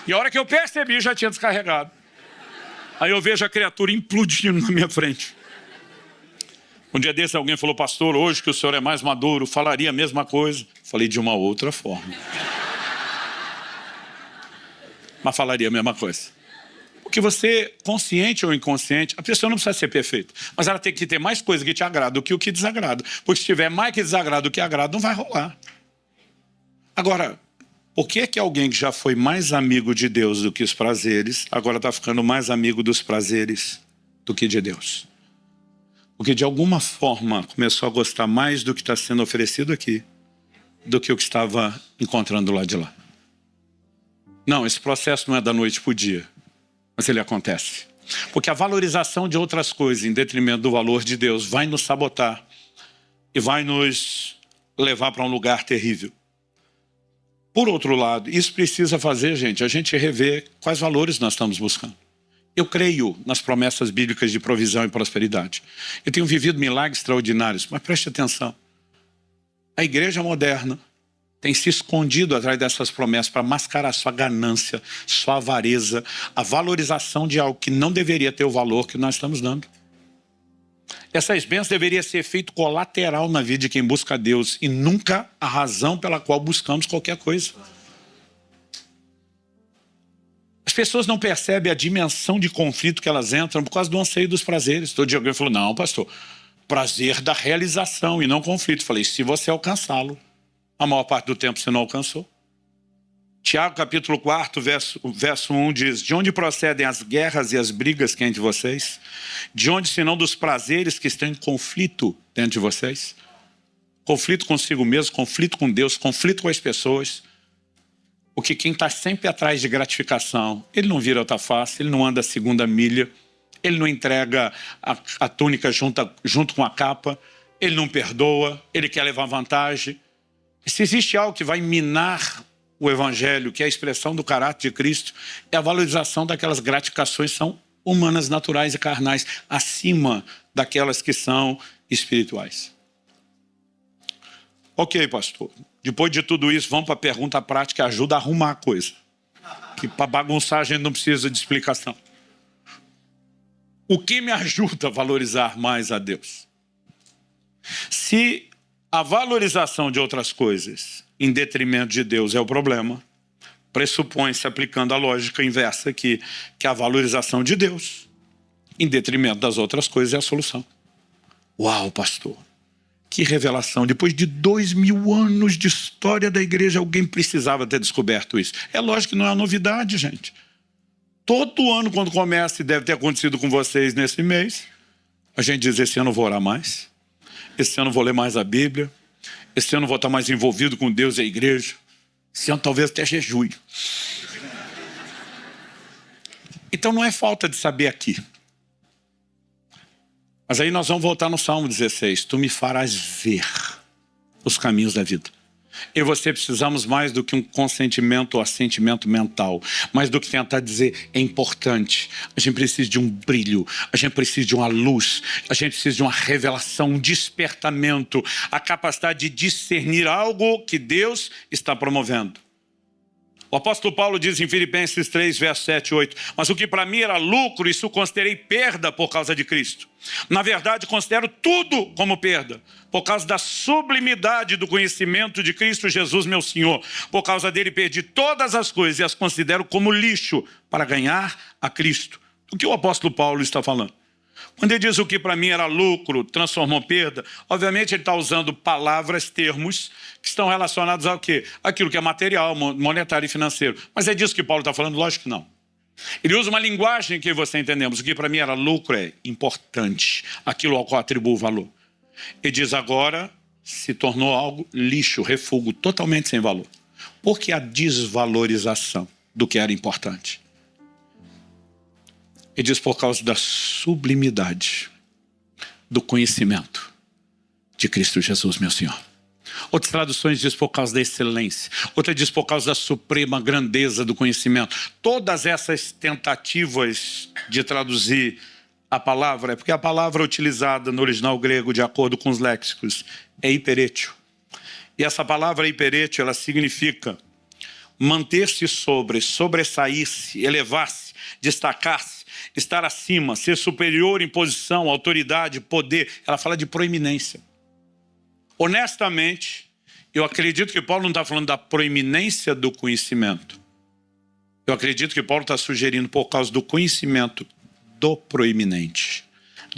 Speaker 1: E a hora que eu percebi, já tinha descarregado. Aí eu vejo a criatura implodindo na minha frente. Um dia desse alguém falou: pastor, hoje que o senhor é mais maduro, falaria a mesma coisa. Falei: de uma outra forma. Mas falaria a mesma coisa. Porque você, consciente ou inconsciente, a pessoa não precisa ser perfeita, mas ela tem que ter mais coisa que te agrada do que o que desagrada. Porque se tiver mais que desagrada do que agrada, não vai rolar. Agora, por que é que alguém que já foi mais amigo de Deus do que os prazeres, agora está ficando mais amigo dos prazeres do que de Deus? Porque de alguma forma começou a gostar mais do que está sendo oferecido aqui do que o que estava encontrando lá de lá. Não, esse processo não é da noite para o dia. Mas ele acontece. Porque a valorização de outras coisas em detrimento do valor de Deus vai nos sabotar e vai nos levar para um lugar terrível. Por outro lado, isso precisa fazer, gente, a gente rever quais valores nós estamos buscando. Eu creio nas promessas bíblicas de provisão e prosperidade. Eu tenho vivido milagres extraordinários, mas preste atenção. A igreja moderna tem se escondido atrás dessas promessas para mascarar sua ganância, sua avareza, a valorização de algo que não deveria ter o valor que nós estamos dando. Essas bênçãos deveriam ser efeito colateral na vida de quem busca a Deus e nunca a razão pela qual buscamos qualquer coisa. As pessoas não percebem a dimensão de conflito que elas entram por causa do anseio dos prazeres. Todo dia alguém falou: não, pastor, prazer da realização e não conflito. Falei: se você alcançá-lo, a maior parte do tempo você não alcançou. Tiago capítulo 4, verso 1 diz: de onde procedem as guerras e as brigas que há entre vocês? De onde senão dos prazeres que estão em conflito dentro de vocês? Conflito consigo mesmo, conflito com Deus, conflito com as pessoas. Porque quem está sempre atrás de gratificação, ele não vira outra face, ele não anda a segunda milha, ele não entrega a túnica junto com a capa, ele não perdoa, ele quer levar vantagem. E se existe algo que vai minar o Evangelho, que é a expressão do caráter de Cristo, é a valorização daquelas gratificações que são humanas, naturais e carnais, acima daquelas que são espirituais. Ok, pastor. Depois de tudo isso, vamos para a pergunta prática, ajuda a arrumar a coisa. Que para bagunçar a gente não precisa de explicação. O que me ajuda a valorizar mais a Deus? Se a valorização de outras coisas em detrimento de Deus é o problema, pressupõe-se, aplicando a lógica inversa aqui, que a valorização de Deus em detrimento das outras coisas é a solução. Uau, pastor! Que revelação! Depois de 2000 anos de história da igreja, alguém precisava ter descoberto isso. É lógico que não é uma novidade, gente. Todo ano, quando começa, e deve ter acontecido com vocês nesse mês, a gente diz, esse ano eu vou orar mais, esse ano eu vou ler mais a Bíblia, esse ano eu vou estar mais envolvido com Deus e a igreja, esse ano talvez até jejue. Então não é falta de saber aqui. Mas aí nós vamos voltar no Salmo 16. Tu me farás ver os caminhos da vida. Eu e você precisamos mais do que um consentimento ou assentimento mental. Mais do que tentar dizer, é importante. A gente precisa de um brilho. A gente precisa de uma luz. A gente precisa de uma revelação, um despertamento. A capacidade de discernir algo que Deus está promovendo. O apóstolo Paulo diz em Filipenses 3, verso 7 e 8, mas o que para mim era lucro, isso considerei perda por causa de Cristo. Na verdade, considero tudo como perda, por causa da sublimidade do conhecimento de Cristo Jesus, meu Senhor. Por causa dele perdi todas as coisas e as considero como lixo para ganhar a Cristo. O que o apóstolo Paulo está falando? Quando ele diz o que para mim era lucro, transformou perda, obviamente ele está usando palavras, termos, que estão relacionados ao quê? Aquilo que é material, monetário e financeiro. Mas é disso que Paulo está falando? Lógico que não. Ele usa uma linguagem que você entendemos. O que para mim era lucro é importante, aquilo ao qual atribuo valor. Ele diz agora, se tornou algo lixo, refúgio, totalmente sem valor. Por que a desvalorização do que era importante? Ele diz por causa da sublimidade do conhecimento de Cristo Jesus, meu Senhor. Outras traduções diz por causa da excelência. Outra diz por causa da suprema grandeza do conhecimento. Todas essas tentativas de traduzir a palavra, é porque a palavra utilizada no original grego, de acordo com os léxicos, é hiperétio. E essa palavra hiperétio, ela significa manter-se sobre, sobressair-se, elevar-se, destacar-se, estar acima, ser superior em posição, autoridade, poder. Ela fala de proeminência. Honestamente, eu acredito que Paulo não está falando da proeminência do conhecimento. Eu acredito que Paulo está sugerindo por causa do conhecimento do proeminente,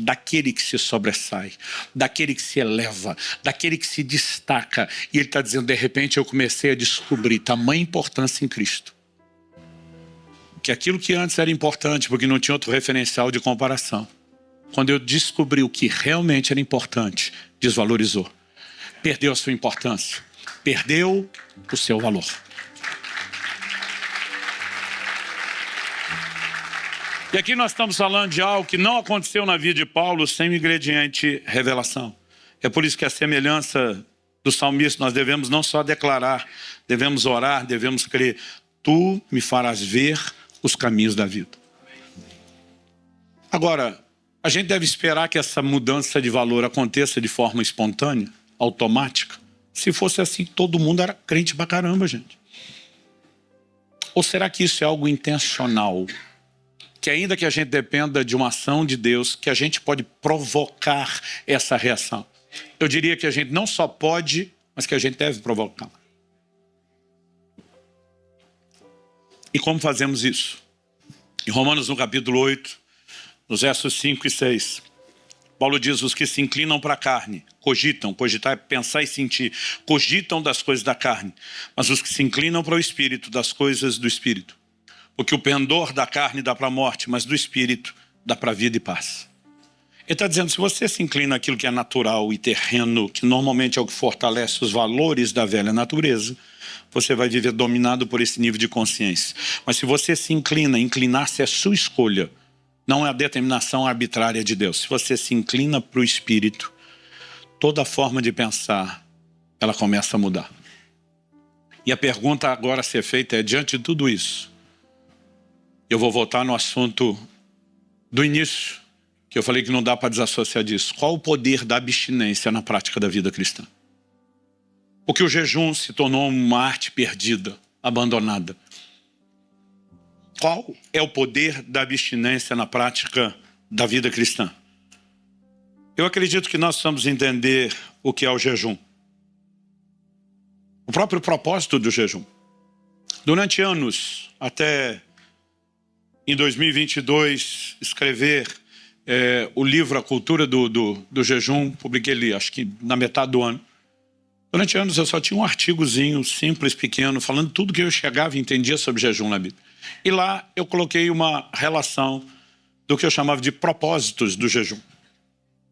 Speaker 1: daquele que se sobressai, daquele que se eleva, daquele que se destaca. E ele está dizendo, de repente eu comecei a descobrir tamanha importância em Cristo. Que aquilo que antes era importante, porque não tinha outro referencial de comparação, quando eu descobri o que realmente era importante, desvalorizou. Perdeu a sua importância. Perdeu o seu valor. E aqui nós estamos falando de algo que não aconteceu na vida de Paulo sem o ingrediente revelação. É por isso que a semelhança do salmista nós devemos não só declarar, devemos orar, devemos crer. Tu me farás ver os caminhos da vida. Agora, a gente deve esperar que essa mudança de valor aconteça de forma espontânea, automática. Se fosse assim, todo mundo era crente pra caramba, gente. Ou será que isso é algo intencional? Que ainda que a gente dependa de uma ação de Deus, que a gente pode provocar essa reação. Eu diria que a gente não só pode, mas que a gente deve provocar. E como fazemos isso? Em Romanos, no capítulo 8, nos versos 5 e 6, Paulo diz, os que se inclinam para a carne, cogitam, cogitar é pensar e sentir, cogitam das coisas da carne, mas os que se inclinam para o Espírito, das coisas do Espírito. Porque o pendor da carne dá para a morte, mas do Espírito dá para a vida e paz. Ele está dizendo, se você se inclina àquilo que é natural e terreno, que normalmente é o que fortalece os valores da velha natureza, você vai viver dominado por esse nível de consciência. Mas se você se inclina, inclinar-se é sua escolha, não é a determinação arbitrária de Deus. Se você se inclina para o Espírito, toda forma de pensar, ela começa a mudar. E a pergunta agora a ser feita é, diante de tudo isso, eu vou voltar no assunto do início, que eu falei que não dá para desassociar disso. Qual o poder da abstinência na prática da vida cristã? Porque o jejum se tornou uma arte perdida, abandonada. Qual é o poder da abstinência na prática da vida cristã? Eu acredito que nós precisamos entender o que é o jejum. O próprio propósito do jejum. Durante anos, até em 2022, escrever o livro A Cultura do Jejum, publiquei ele, acho que na metade do ano. Durante anos eu só tinha um artigozinho simples, pequeno, falando tudo que eu chegava e entendia sobre jejum na Bíblia. E lá eu coloquei uma relação do que eu chamava de propósitos do jejum.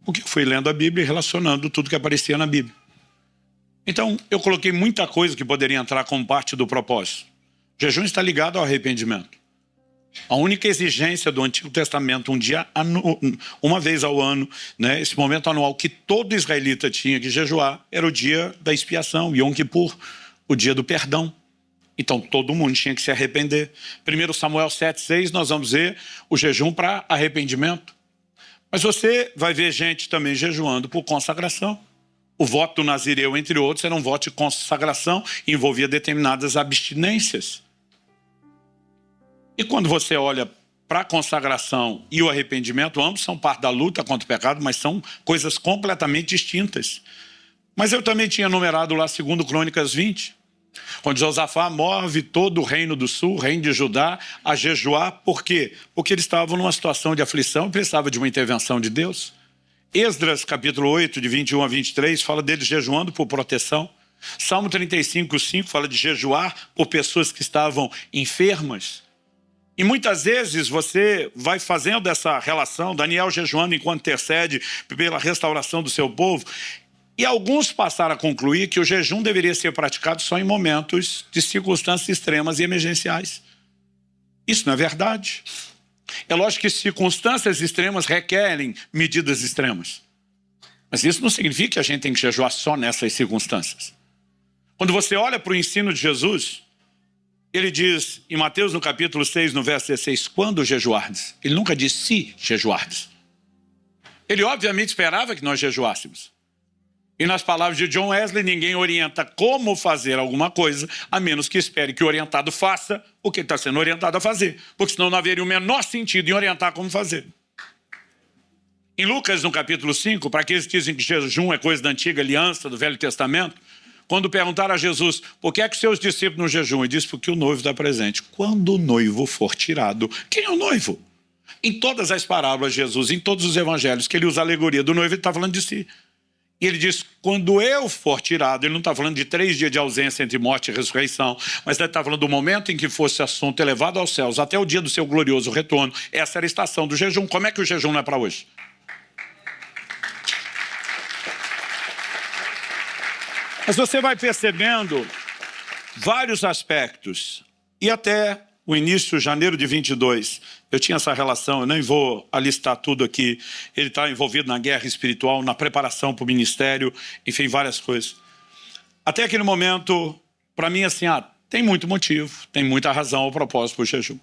Speaker 1: Porque eu fui lendo a Bíblia e relacionando tudo que aparecia na Bíblia. Então, eu coloquei muita coisa que poderia entrar como parte do propósito. O jejum está ligado ao arrependimento. A única exigência do Antigo Testamento, uma vez ao ano, né, esse momento anual que todo israelita tinha que jejuar, era o dia da expiação, Yom Kippur, o dia do perdão. Então, todo mundo tinha que se arrepender. 1 Samuel 7,6, nós vamos ver o jejum para arrependimento. Mas você vai ver gente também jejuando por consagração. O voto do Nazireu, entre outros, era um voto de consagração e envolvia determinadas abstinências. E quando você olha para a consagração e o arrependimento, ambos são parte da luta contra o pecado, mas são coisas completamente distintas. Mas eu também tinha numerado lá 2 Crônicas 20, quando Josafá move todo o reino do sul, o reino de Judá, a jejuar. Por quê? Porque eles estavam numa situação de aflição e precisavam de uma intervenção de Deus. Esdras, capítulo 8, de 21 a 23, fala deles jejuando por proteção. Salmo 35, 5, fala de jejuar por pessoas que estavam enfermas. E muitas vezes você vai fazendo essa relação, Daniel jejuando enquanto intercede pela restauração do seu povo, e alguns passaram a concluir que o jejum deveria ser praticado só em momentos de circunstâncias extremas e emergenciais. Isso não é verdade. É lógico que circunstâncias extremas requerem medidas extremas. Mas isso não significa que a gente tem que jejuar só nessas circunstâncias. Quando você olha para o ensino de Jesus, ele diz em Mateus no capítulo 6, no verso 16, quando jejuardes? Ele nunca diz se jejuardes. Ele obviamente esperava que nós jejuássemos. E nas palavras de John Wesley, ninguém orienta como fazer alguma coisa, a menos que espere que o orientado faça o que ele está sendo orientado a fazer. Porque senão não haveria o menor sentido em orientar como fazer. Em Lucas, no capítulo 5, para aqueles que dizem que jejum é coisa da antiga aliança, do Velho Testamento, quando perguntaram a Jesus, por que é que seus discípulos não jejuam? Ele disse, porque o noivo está presente. Quando o noivo for tirado, quem é o noivo? Em todas as parábolas de Jesus, em todos os evangelhos, que ele usa a alegoria do noivo, ele está falando de si. E ele diz, quando eu for tirado, ele não está falando de 3 dias de ausência entre morte e ressurreição, mas ele está falando do momento em que fosse assunto elevado aos céus, até o dia do seu glorioso retorno. Essa era a estação do jejum. Como é que o jejum não é para hoje? Mas você vai percebendo vários aspectos. E até o início, janeiro de 22, eu tinha essa relação, eu nem vou alistar tudo aqui. Ele está envolvido na guerra espiritual, na preparação para o ministério, enfim, várias coisas. Até aquele momento, para mim, assim, tem muito motivo, tem muita razão ao propósito do jejum.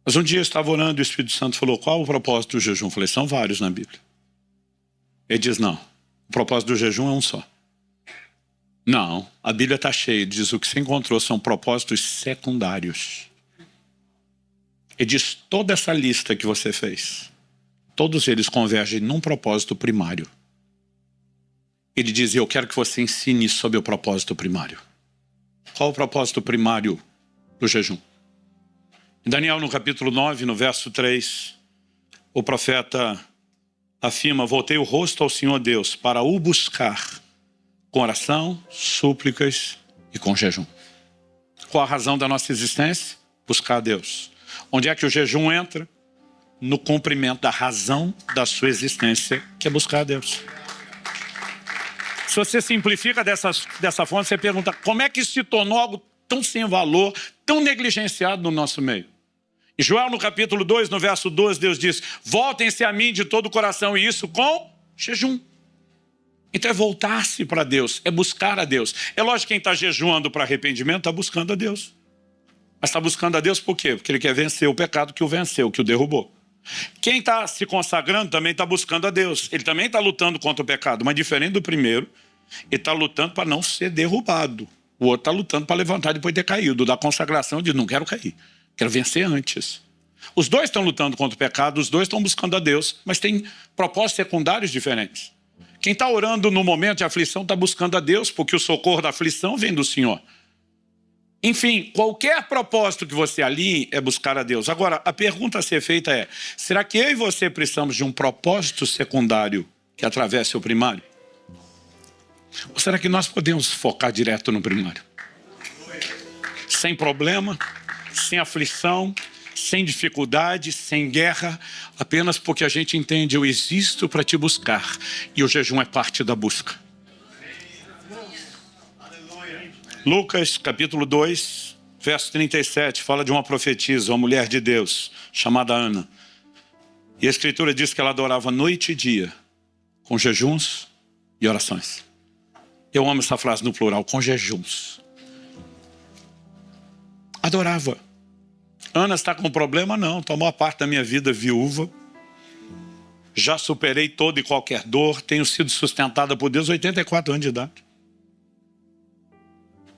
Speaker 1: Mas um dia eu estava orando e o Espírito Santo falou, qual o propósito do jejum? Eu falei, são vários na Bíblia. Ele diz, não, o propósito do jejum é um só. Não, a Bíblia está cheia, diz o que você encontrou são propósitos secundários. Ele diz, toda essa lista que você fez, todos eles convergem num propósito primário. Ele diz, eu quero que você ensine sobre o propósito primário. Qual o propósito primário do jejum? Em Daniel, no capítulo 9, no verso 3, o profeta afirma, voltei o rosto ao Senhor Deus para o buscar com oração, súplicas e com jejum. Qual a razão da nossa existência? Buscar a Deus. Onde é que o jejum entra? No cumprimento da razão da sua existência, que é buscar a Deus. Se você simplifica dessa forma, você pergunta, como é que isso se tornou algo tão sem valor, tão negligenciado no nosso meio? Em Joel, no capítulo 2, no verso 12, Deus diz, voltem-se a mim de todo o coração, e isso com jejum. Então é voltar-se para Deus, é buscar a Deus. É lógico que quem está jejuando para arrependimento está buscando a Deus. Mas está buscando a Deus por quê? Porque ele quer vencer o pecado que o venceu, que o derrubou. Quem está se consagrando também está buscando a Deus. Ele também está lutando contra o pecado, mas diferente do primeiro, ele está lutando para não ser derrubado. O outro está lutando para levantar depois de ter caído. Da consagração de não quero cair, quero vencer antes. Os dois estão lutando contra o pecado, os dois estão buscando a Deus, mas tem propósitos secundários diferentes. Quem está orando no momento de aflição está buscando a Deus, porque o socorro da aflição vem do Senhor. Enfim, qualquer propósito que você alinhe é buscar a Deus. Agora, a pergunta a ser feita é, será que eu e você precisamos de um propósito secundário que atravesse o primário? Ou será que nós podemos focar direto no primário? Sem problema, sem aflição, sem dificuldade, sem guerra, apenas porque a gente entende, eu existo para te buscar, e o jejum é parte da busca. Lucas, capítulo 2, verso 37, fala de uma profetisa, uma mulher de Deus, chamada Ana. E a Escritura diz que ela adorava noite e dia, com jejuns e orações. Eu amo essa frase no plural, com jejuns. Adorava. Ana está com problema? Não, tomou a parte da minha vida viúva. Já superei toda e qualquer dor, tenho sido sustentada por Deus, 84 anos de idade.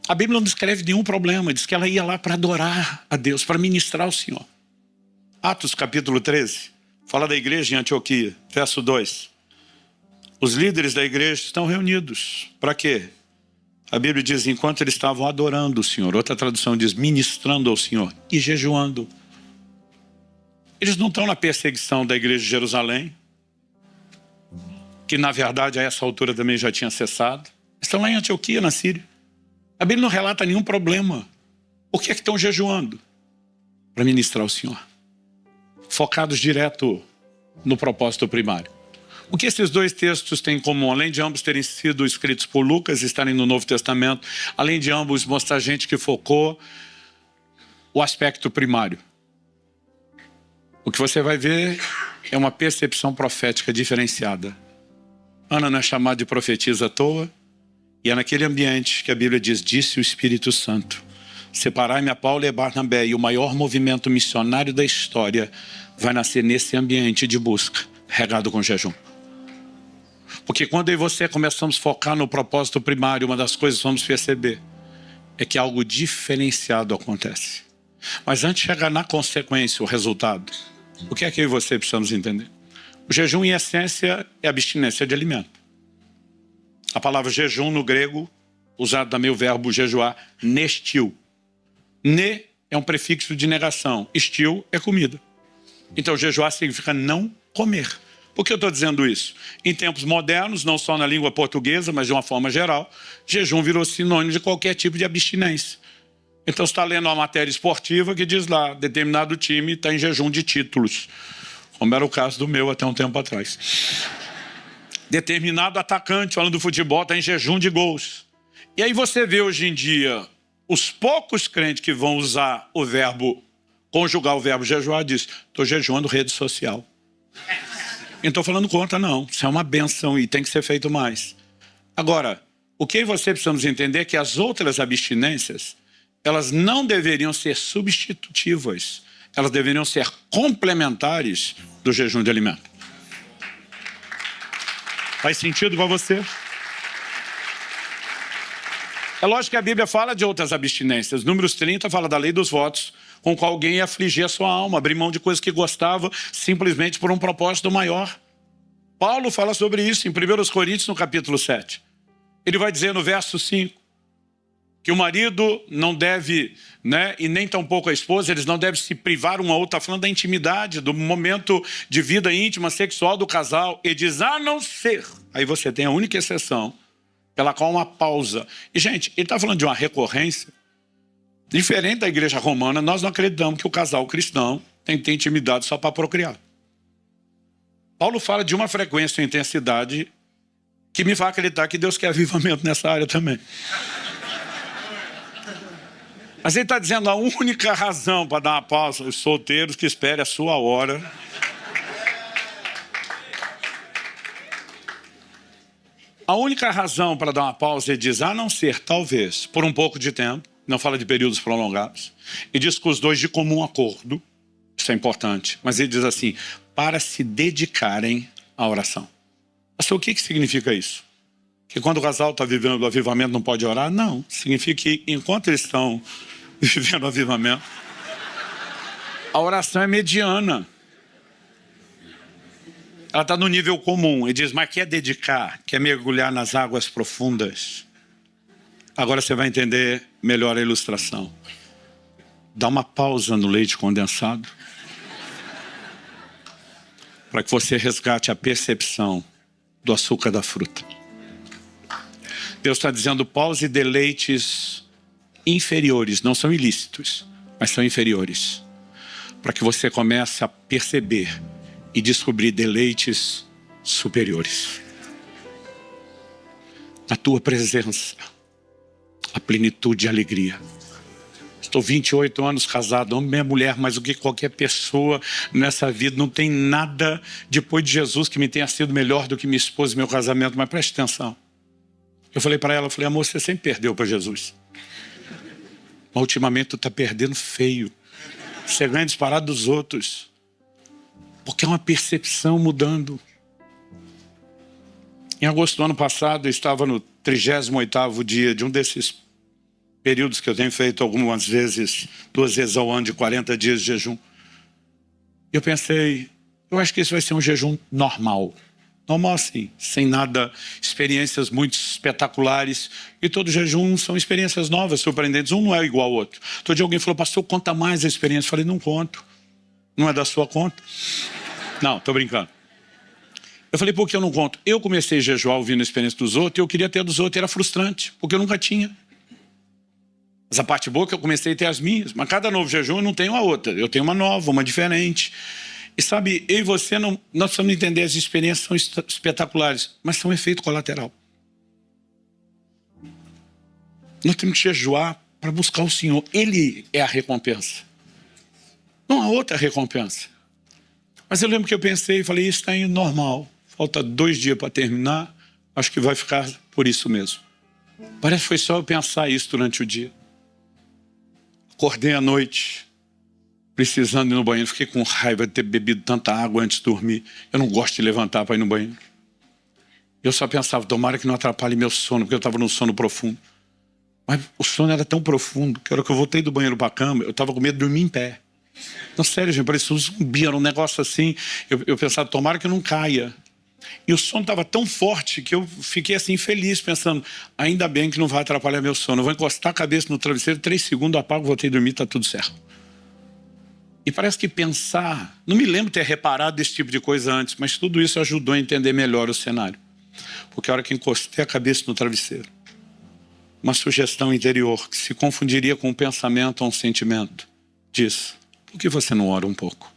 Speaker 1: A Bíblia não descreve nenhum problema, diz que ela ia lá para adorar a Deus, para ministrar ao Senhor. Atos capítulo 13, fala da igreja em Antioquia, verso 2. Os líderes da igreja estão reunidos. Para quê? A Bíblia diz, enquanto eles estavam adorando o Senhor. Outra tradução diz, ministrando ao Senhor e jejuando. Eles não estão na perseguição da igreja de Jerusalém, que na verdade a essa altura também já tinha cessado. Estão lá em Antioquia, na Síria. A Bíblia não relata nenhum problema. Por que é que estão jejuando? Para ministrar ao Senhor. Focados direto no propósito primário. O que esses dois textos têm em comum? Além de ambos terem sido escritos por Lucas e estarem no Novo Testamento, além de ambos mostrar gente que focou o aspecto primário. O que você vai ver é uma percepção profética diferenciada. Ana não é chamada de profetisa à toa, e é naquele ambiente que a Bíblia diz, disse o Espírito Santo, separai-me a Paulo e a Barnabé, e o maior movimento missionário da história vai nascer nesse ambiente de busca, regado com jejum. Porque quando eu e você começamos a focar no propósito primário, uma das coisas que vamos perceber é que algo diferenciado acontece. Mas antes de chegar na consequência, o resultado, o que é que eu e você precisamos entender? O jejum, em essência, é abstinência de alimento. A palavra jejum no grego, usado também o verbo jejuar, nestil. Ne é um prefixo de negação, estil é comida. Então jejuar significa não comer. Por que eu estou dizendo isso? Em tempos modernos, não só na língua portuguesa, mas de uma forma geral, jejum virou sinônimo de qualquer tipo de abstinência. Então você está lendo uma matéria esportiva que diz lá, determinado time está em jejum de títulos, como era o caso do meu até um tempo atrás. Determinado atacante, falando do futebol, está em jejum de gols. E aí você vê hoje em dia, os poucos crentes que vão usar o verbo, conjugar o verbo jejuar, diz, estou jejuando rede social. Não estou falando contra, não. Isso é uma benção e tem que ser feito mais. Agora, o que você precisamos entender é que as outras abstinências, elas não deveriam ser substitutivas. Elas deveriam ser complementares do jejum de alimento. Faz sentido para você? É lógico que a Bíblia fala de outras abstinências. Números 30 fala da lei dos votos, com qual alguém ia afligir a sua alma, abrir mão de coisas que gostava, simplesmente por um propósito maior. Paulo fala sobre isso em 1 Coríntios, no capítulo 7. Ele vai dizer no verso 5, que o marido não deve, e nem tampouco a esposa, eles não devem se privar um ao outro, está falando da intimidade, do momento de vida íntima, sexual do casal. Ele diz, a não ser, aí você tem a única exceção, pela qual uma pausa. E gente, ele está falando de uma recorrência, diferente da igreja romana, nós não acreditamos que o casal cristão tem que ter intimidade só para procriar. Paulo fala de uma frequência e intensidade que me faz acreditar que Deus quer avivamento nessa área também. Mas ele está dizendo a única razão para dar uma pausa, os solteiros que esperem a sua hora. A única razão para dar uma pausa, ele diz, a não ser, talvez, por um pouco de tempo, não fala de períodos prolongados, e diz que os dois de comum acordo, isso é importante, mas ele diz assim, para se dedicarem à oração. Pastor, o que significa isso? Que quando o casal está vivendo o avivamento não pode orar? Não, significa que enquanto eles estão vivendo o avivamento, a oração é mediana. Ela está no nível comum. Ele diz, mas quer dedicar, quer mergulhar nas águas profundas. Agora você vai entender melhor a ilustração. Dá uma pausa no leite condensado para que você resgate a percepção do açúcar da fruta. Deus está dizendo, pause deleites inferiores, não são ilícitos, mas são inferiores. Para que você comece a perceber e descobrir deleites superiores. Na tua presença, a plenitude e a alegria. Estou 28 anos casado, amo minha mulher, mas o que qualquer pessoa nessa vida, não tem nada depois de Jesus que me tenha sido melhor do que minha esposa e meu casamento, mas preste atenção. Eu falei para ela, amor, você sempre perdeu para Jesus. Mas ultimamente tu está perdendo feio. Você ganha disparado dos outros. Porque é uma percepção mudando. Em agosto do ano passado, eu estava no 38º dia de um desses períodos que eu tenho feito algumas vezes, 2 vezes ao ano, de 40 dias de jejum. E eu pensei, eu acho que esse vai ser um jejum normal. Normal assim, sem nada, experiências muito espetaculares. E todo jejum são experiências novas, surpreendentes. Um não é igual ao outro. Todo dia alguém falou, pastor, conta mais a experiência. Eu falei, não conto. Não é da sua conta? Não, tô brincando. Eu falei, por que eu não conto? Eu comecei a jejuar ouvindo a experiência dos outros e eu queria ter a dos outros, era frustrante, porque eu nunca tinha. Mas a parte boa é que eu comecei a ter as minhas, mas cada novo jejum eu não tenho a outra, eu tenho uma nova, uma diferente. E sabe, eu e você, nós precisamos entender, as experiências são espetaculares, mas são efeito colateral. Nós temos que jejuar para buscar o Senhor, Ele é a recompensa. Não há outra recompensa. Mas eu lembro que eu pensei e falei, isso está indo normal. Falta 2 dias para terminar, acho que vai ficar por isso mesmo. Parece que foi só eu pensar isso durante o dia. Acordei à noite, precisando ir no banheiro. Fiquei com raiva de ter bebido tanta água antes de dormir. Eu não gosto de levantar para ir no banheiro. Eu só pensava, tomara que não atrapalhe meu sono, porque eu estava num sono profundo. Mas o sono era tão profundo que a hora que eu voltei do banheiro para a cama, eu estava com medo de dormir em pé. Não, sério, gente, parecia um zumbi, era um negócio assim. Eu pensava, tomara que eu não caia. E o sono estava tão forte que eu fiquei assim feliz, pensando, ainda bem que não vai atrapalhar meu sono. Eu vou encostar a cabeça no travesseiro, 3 segundos, apago, voltei a dormir, está tudo certo. E parece que pensar, não me lembro de ter reparado desse tipo de coisa antes, mas tudo isso ajudou a entender melhor o cenário. Porque a hora que encostei a cabeça no travesseiro, uma sugestão interior que se confundiria com um pensamento ou um sentimento, diz, por que você não ora um pouco?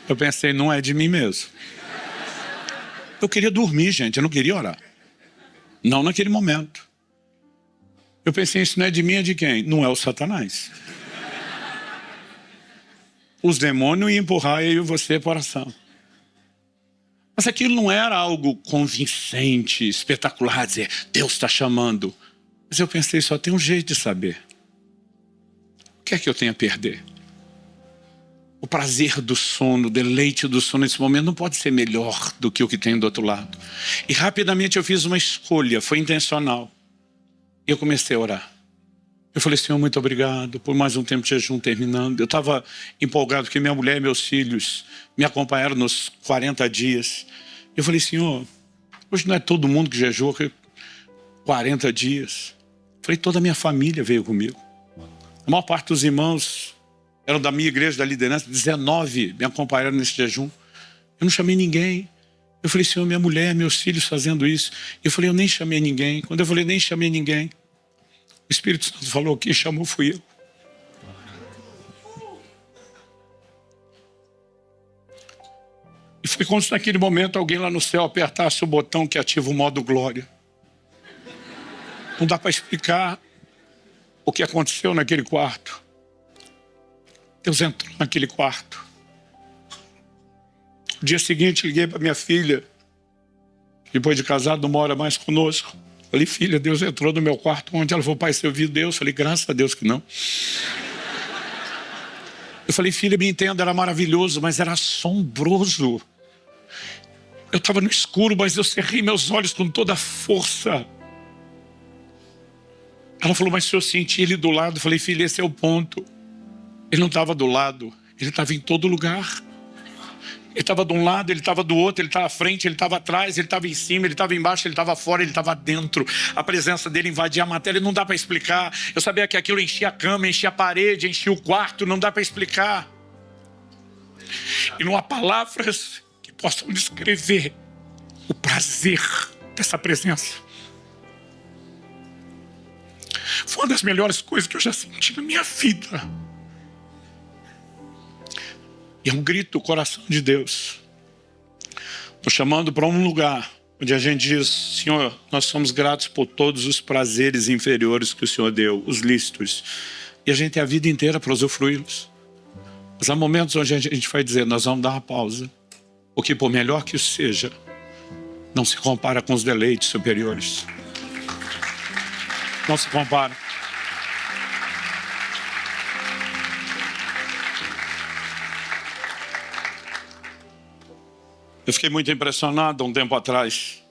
Speaker 1: Eu pensei, não é de mim mesmo. Eu queria dormir, gente, eu não queria orar. Não naquele momento. Eu pensei, isso não é de mim, é de quem? Não é o Satanás. Os demônios iam empurrar eu e você para a oração. Mas aquilo não era algo convincente, espetacular, dizer, Deus está chamando. Mas eu pensei, só tem um jeito de saber. O que é que eu tenho a perder? O prazer do sono, o deleite do sono nesse momento não pode ser melhor do que o que tem do outro lado. E rapidamente eu fiz uma escolha, foi intencional. E eu comecei a orar. Eu falei, Senhor, muito obrigado por mais um tempo de jejum terminando. Eu estava empolgado porque minha mulher e meus filhos me acompanharam nos 40 dias. Eu falei, Senhor, hoje não é todo mundo que jejua 40 dias. Eu falei, toda a minha família veio comigo. A maior parte dos irmãos eram da minha igreja, da liderança, 19 me acompanharam nesse jejum. Eu não chamei ninguém. Eu falei, Senhor, minha mulher, meus filhos fazendo isso. Eu falei, eu nem chamei ninguém. Quando eu falei, nem chamei ninguém, o Espírito Santo falou, quem chamou fui eu. E foi como se naquele momento alguém lá no céu apertasse o botão que ativa o modo glória. Não dá para explicar o que aconteceu naquele quarto. Deus entrou naquele quarto. No dia seguinte, liguei para minha filha. Depois de casado, não mora mais conosco. Falei, filha, Deus entrou no meu quarto ontem. Ela falou, pai, você ouviu Deus? Falei, graças a Deus que não. Eu falei, filha, me entenda, era maravilhoso, mas era assombroso. Eu estava no escuro, mas eu cerrei meus olhos com toda a força. Ela falou, mas se eu senti ele do lado, eu falei, filha, esse é o ponto. Ele não estava do lado, ele estava em todo lugar. Ele estava de um lado, ele estava do outro, ele estava à frente, ele estava atrás, ele estava em cima, ele estava embaixo, ele estava fora, ele estava dentro. A presença dele invadia a matéria, não dá para explicar. Eu sabia que aquilo enchia a cama, enchia a parede, enchia o quarto, não dá para explicar. E não há palavras que possam descrever o prazer dessa presença. Foi uma das melhores coisas que eu já senti na minha vida. E é um grito do coração de Deus. Estou chamando para um lugar onde a gente diz, Senhor, nós somos gratos por todos os prazeres inferiores que o Senhor deu, os lícitos. E a gente tem a vida inteira para usufruí-los. Mas há momentos onde a gente vai dizer, nós vamos dar uma pausa. Porque por melhor que isso seja, não se compara com os deleites superiores. Não se compara. Eu fiquei muito impressionado há um tempo atrás.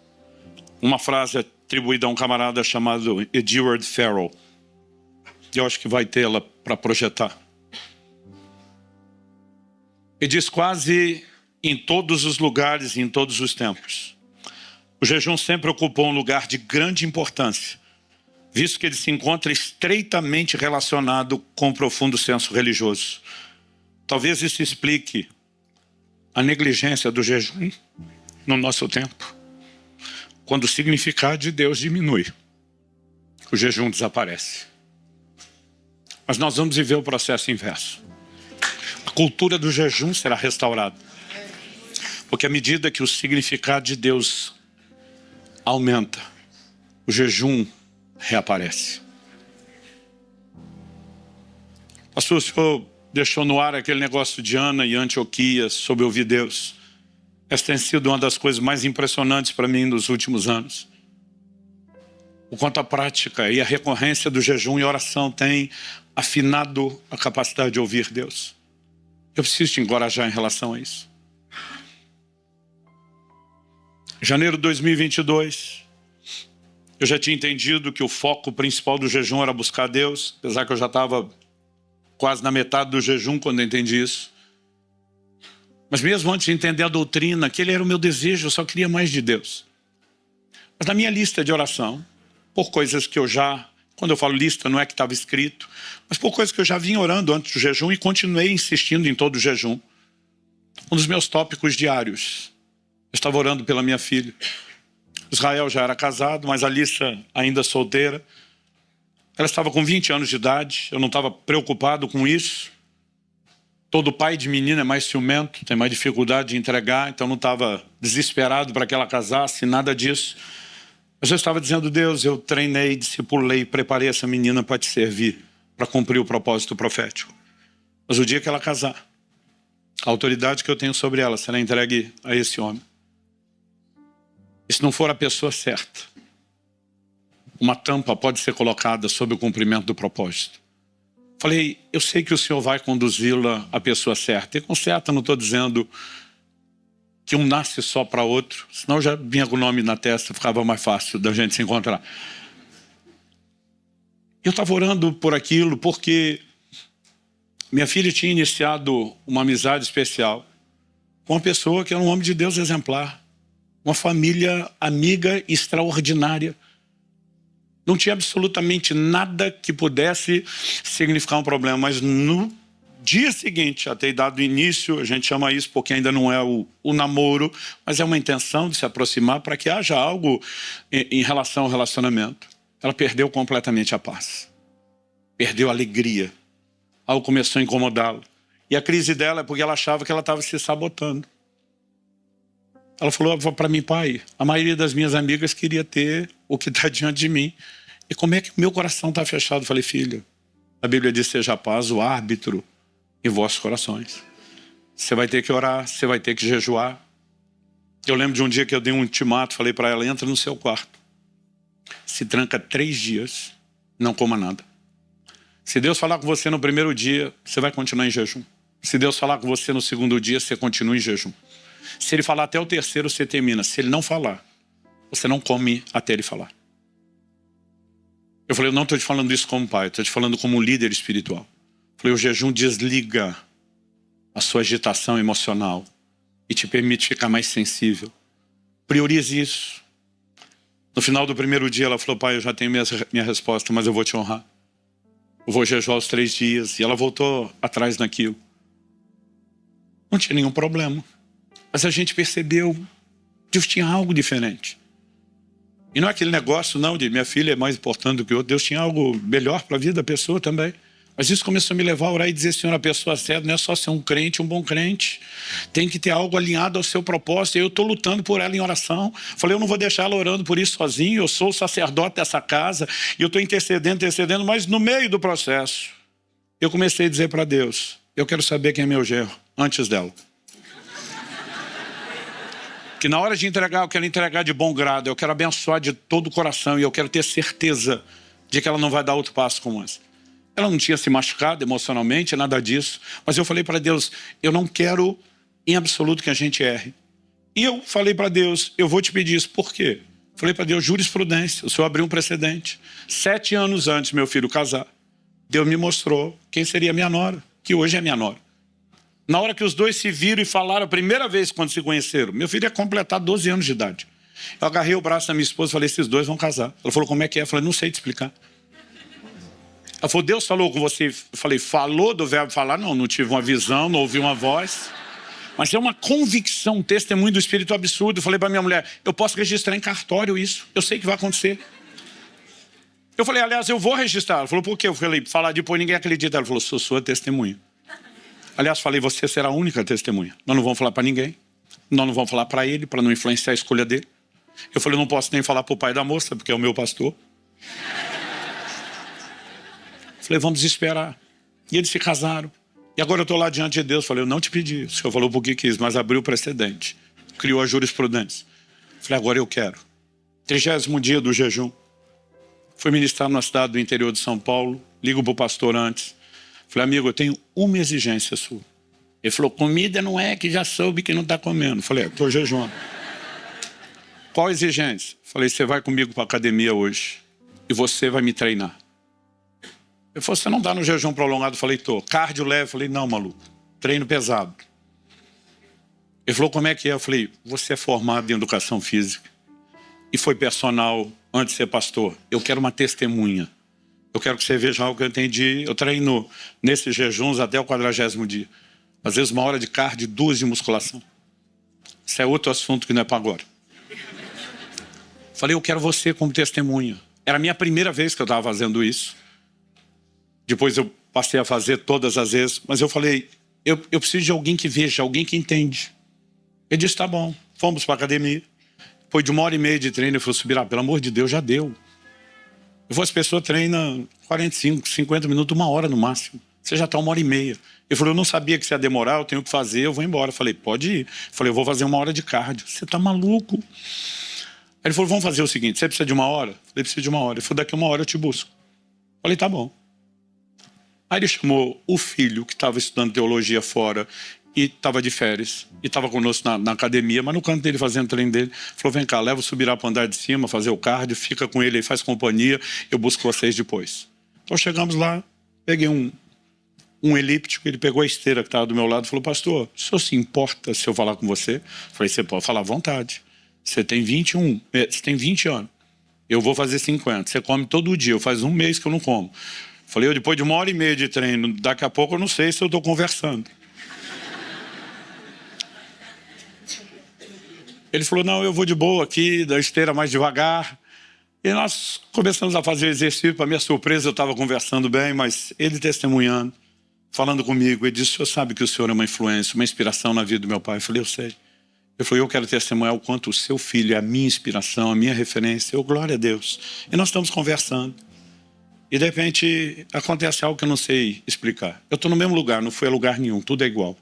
Speaker 1: Uma frase atribuída a um camarada chamado Edward Farrell. Eu acho que vai tê-la para projetar. Ele diz quase em todos os lugares e em todos os tempos. O jejum sempre ocupou um lugar de grande importância, visto que ele se encontra estreitamente relacionado com o profundo senso religioso. Talvez isso explique a negligência do jejum no nosso tempo. Quando o significado de Deus diminui, o jejum desaparece. Mas nós vamos viver o processo inverso. A cultura do jejum será restaurada. Porque à medida que o significado de Deus aumenta, o jejum reaparece. Pastor, o senhor deixou no ar aquele negócio de Ana e Antioquia sobre ouvir Deus. Essa tem sido uma das coisas mais impressionantes para mim nos últimos anos. O quanto a prática e a recorrência do jejum e oração tem afinado a capacidade de ouvir Deus. Eu preciso te encorajar em relação a isso. Em janeiro de 2022, eu já tinha entendido que o foco principal do jejum era buscar Deus, apesar que eu já estava quase na metade do jejum quando eu entendi isso. Mas mesmo antes de entender a doutrina, aquele era o meu desejo, eu só queria mais de Deus. Mas na minha lista de oração, por coisas que eu já, quando eu falo lista, não é que estava escrito, mas por coisas que eu já vinha orando antes do jejum e continuei insistindo em todo o jejum. Um dos meus tópicos diários, eu estava orando pela minha filha. Israel já era casado, mas a Alissa ainda solteira. Ela estava com 20 anos de idade, eu não estava preocupado com isso. Todo pai de menina é mais ciumento, tem mais dificuldade de entregar, então não estava desesperado para que ela casasse, nada disso. Mas eu estava dizendo, Deus, eu treinei, discipulei, preparei essa menina para te servir, para cumprir o propósito profético. Mas o dia que ela casar, a autoridade que eu tenho sobre ela será entregue a esse homem. E se não for a pessoa certa, uma tampa pode ser colocada sobre o cumprimento do propósito. Falei, eu sei que o Senhor vai conduzi-la à pessoa certa. E com certa não estou dizendo que um nasce só para outro, senão já vinha com o nome na testa, ficava mais fácil da gente se encontrar. Eu estava orando por aquilo porque minha filha tinha iniciado uma amizade especial com uma pessoa que era um homem de Deus exemplar. Uma família amiga extraordinária. Não tinha absolutamente nada que pudesse significar um problema, mas no dia seguinte, a ter dado início, a gente chama isso porque ainda não é o namoro, mas é uma intenção de se aproximar para que haja algo em relação ao relacionamento. Ela perdeu completamente a paz. Perdeu a alegria. Algo começou a incomodá-la. E a crise dela é porque ela achava que ela estava se sabotando. Ela falou para mim, pai, a maioria das minhas amigas queria ter o que está diante de mim. E como é que meu coração está fechado? Eu falei, filha, a Bíblia diz, seja a paz o árbitro em vossos corações. Você vai ter que orar, você vai ter que jejuar. Eu lembro de um dia que eu dei um ultimato, falei para ela, entra no seu quarto. Se tranca 3 dias, não coma nada. Se Deus falar com você no primeiro dia, você vai continuar em jejum. Se Deus falar com você no segundo dia, você continua em jejum. Se Ele falar até o terceiro, você termina. Se Ele não falar, você não come até Ele falar. Eu falei, eu não estou te falando isso como pai, estou te falando como líder espiritual. Eu falei, o jejum desliga a sua agitação emocional e te permite ficar mais sensível. Priorize isso. No final do primeiro dia, ela falou, pai, eu já tenho minha resposta, mas eu vou te honrar. Eu vou jejuar os 3 dias. E ela voltou atrás naquilo. Não tinha nenhum problema. Mas a gente percebeu, Deus tinha algo diferente. E não é aquele negócio, não, de minha filha é mais importante do que o outro. Deus tinha algo melhor para a vida da pessoa também. Mas isso começou a me levar a orar e dizer, Senhor, a pessoa certa não é só ser um crente, um bom crente. Tem que ter algo alinhado ao seu propósito. E eu estou lutando por ela em oração. Falei, eu não vou deixar ela orando por isso sozinho. Eu sou o sacerdote dessa casa. E eu estou intercedendo. Mas no meio do processo, eu comecei a dizer para Deus, eu quero saber quem é meu genro, antes dela. Que na hora de entregar, eu quero entregar de bom grado. Eu quero abençoar de todo o coração. E eu quero ter certeza de que ela não vai dar outro passo como esse. Ela não tinha se machucado emocionalmente, nada disso. Mas eu falei para Deus, eu não quero em absoluto que a gente erre. E eu falei para Deus, eu vou te pedir isso. Por quê? Falei para Deus, jurisprudência. O Senhor abriu um precedente. 7 anos antes meu filho casar, Deus me mostrou quem seria minha nora, que hoje é minha nora. Na hora que os dois se viram e falaram a primeira vez quando se conheceram, meu filho ia completar 12 anos de idade. Eu agarrei o braço da minha esposa e falei, esses dois vão casar. Ela falou, como é que é? Eu falei, não sei te explicar. Ela falou, Deus falou com você? Eu falei, falou do verbo falar? Não, não tive uma visão, não ouvi uma voz. Mas é uma convicção, um testemunho do Espírito absurdo. Eu falei para minha mulher, eu posso registrar em cartório isso. Eu sei que vai acontecer. Eu falei, aliás, eu vou registrar. Ela falou, por quê? Eu falei, falar depois ninguém acredita. Ela falou, sou sua testemunha. Aliás, falei, você será a única testemunha. Nós não vamos falar para ninguém. Nós não vamos falar para ele, para não influenciar a escolha dele. Eu falei, eu não posso nem falar para o pai da moça, porque é o meu pastor. Falei, vamos esperar. E eles se casaram. E agora eu estou lá diante de Deus. Falei, eu não te pedi. O Senhor falou porque quis, mas abriu o precedente. Criou a jurisprudência. Falei, agora eu quero. 30º dia do jejum. Fui ministrar numa cidade do interior de São Paulo. Ligo para o pastor antes. Falei, amigo, eu tenho uma exigência sua. Ele falou, comida não é, que já soube que não está comendo. Falei, estou jejuando. Qual exigência? Falei, você vai comigo para a academia hoje e você vai me treinar. Ele falou, você não está no jejum prolongado? Falei, estou. Cardio leve? Falei, não, maluco. Treino pesado. Ele falou, como é que é? Eu falei, você é formado em educação física e foi personal antes de ser pastor. Eu quero uma testemunha. Eu quero que você veja algo que eu entendi. Eu treino nesses jejuns até o 40º dia. Às vezes 1 hora de cardio, 2 de musculação. Isso é outro assunto que não é para agora. Falei, eu quero você como testemunha. Era a minha primeira vez que eu estava fazendo isso. Depois eu passei a fazer todas as vezes. Mas eu falei, eu preciso de alguém que veja, alguém que entende. Ele disse, tá bom. Fomos para a academia. Depois de 1h30 de treino, eu falei, subir, pelo amor de Deus, já deu. As pessoas treinam 45, 50 minutos, 1 hora no máximo. Você já está 1h30. Ele falou, eu não sabia que você ia demorar, eu tenho que fazer, eu vou embora. Eu falei, pode ir. Eu falei, eu vou fazer 1 hora de cardio. Você está maluco? Aí ele falou, vamos fazer o seguinte, você precisa de 1 hora? Eu falei, preciso de 1 hora. Ele falou, daqui a 1 hora eu te busco. Eu falei, tá bom. Aí ele chamou o filho, que estava estudando teologia fora, e estava de férias, e estava conosco na academia, mas no canto dele, fazendo treino dele, falou, vem cá, leva o Subirá para o andar de cima, fazer o cardio, fica com ele aí, faz companhia, eu busco vocês depois. Então chegamos lá, peguei um elíptico, ele pegou a esteira que estava do meu lado e falou, pastor, o senhor se importa se eu falar com você? Eu falei, você pode falar à vontade. Você tem 20 anos, eu vou fazer 50, você come todo dia, faz 1 mês que eu não como. Falei, eu depois de 1h30 de treino, daqui a pouco eu não sei se eu estou conversando. Ele falou, não, eu vou de boa aqui, da esteira mais devagar. E nós começamos a fazer o exercício. Para minha surpresa, eu estava conversando bem, mas ele testemunhando, falando comigo. Ele disse, o senhor sabe que o senhor é uma influência, uma inspiração na vida do meu pai? Eu falei, eu sei. Ele falou, eu quero testemunhar o quanto o seu filho é a minha inspiração, a minha referência. Eu, glória a Deus. E nós estamos conversando. E de repente acontece algo que eu não sei explicar. Eu estou no mesmo lugar, não fui a lugar nenhum, tudo é igual.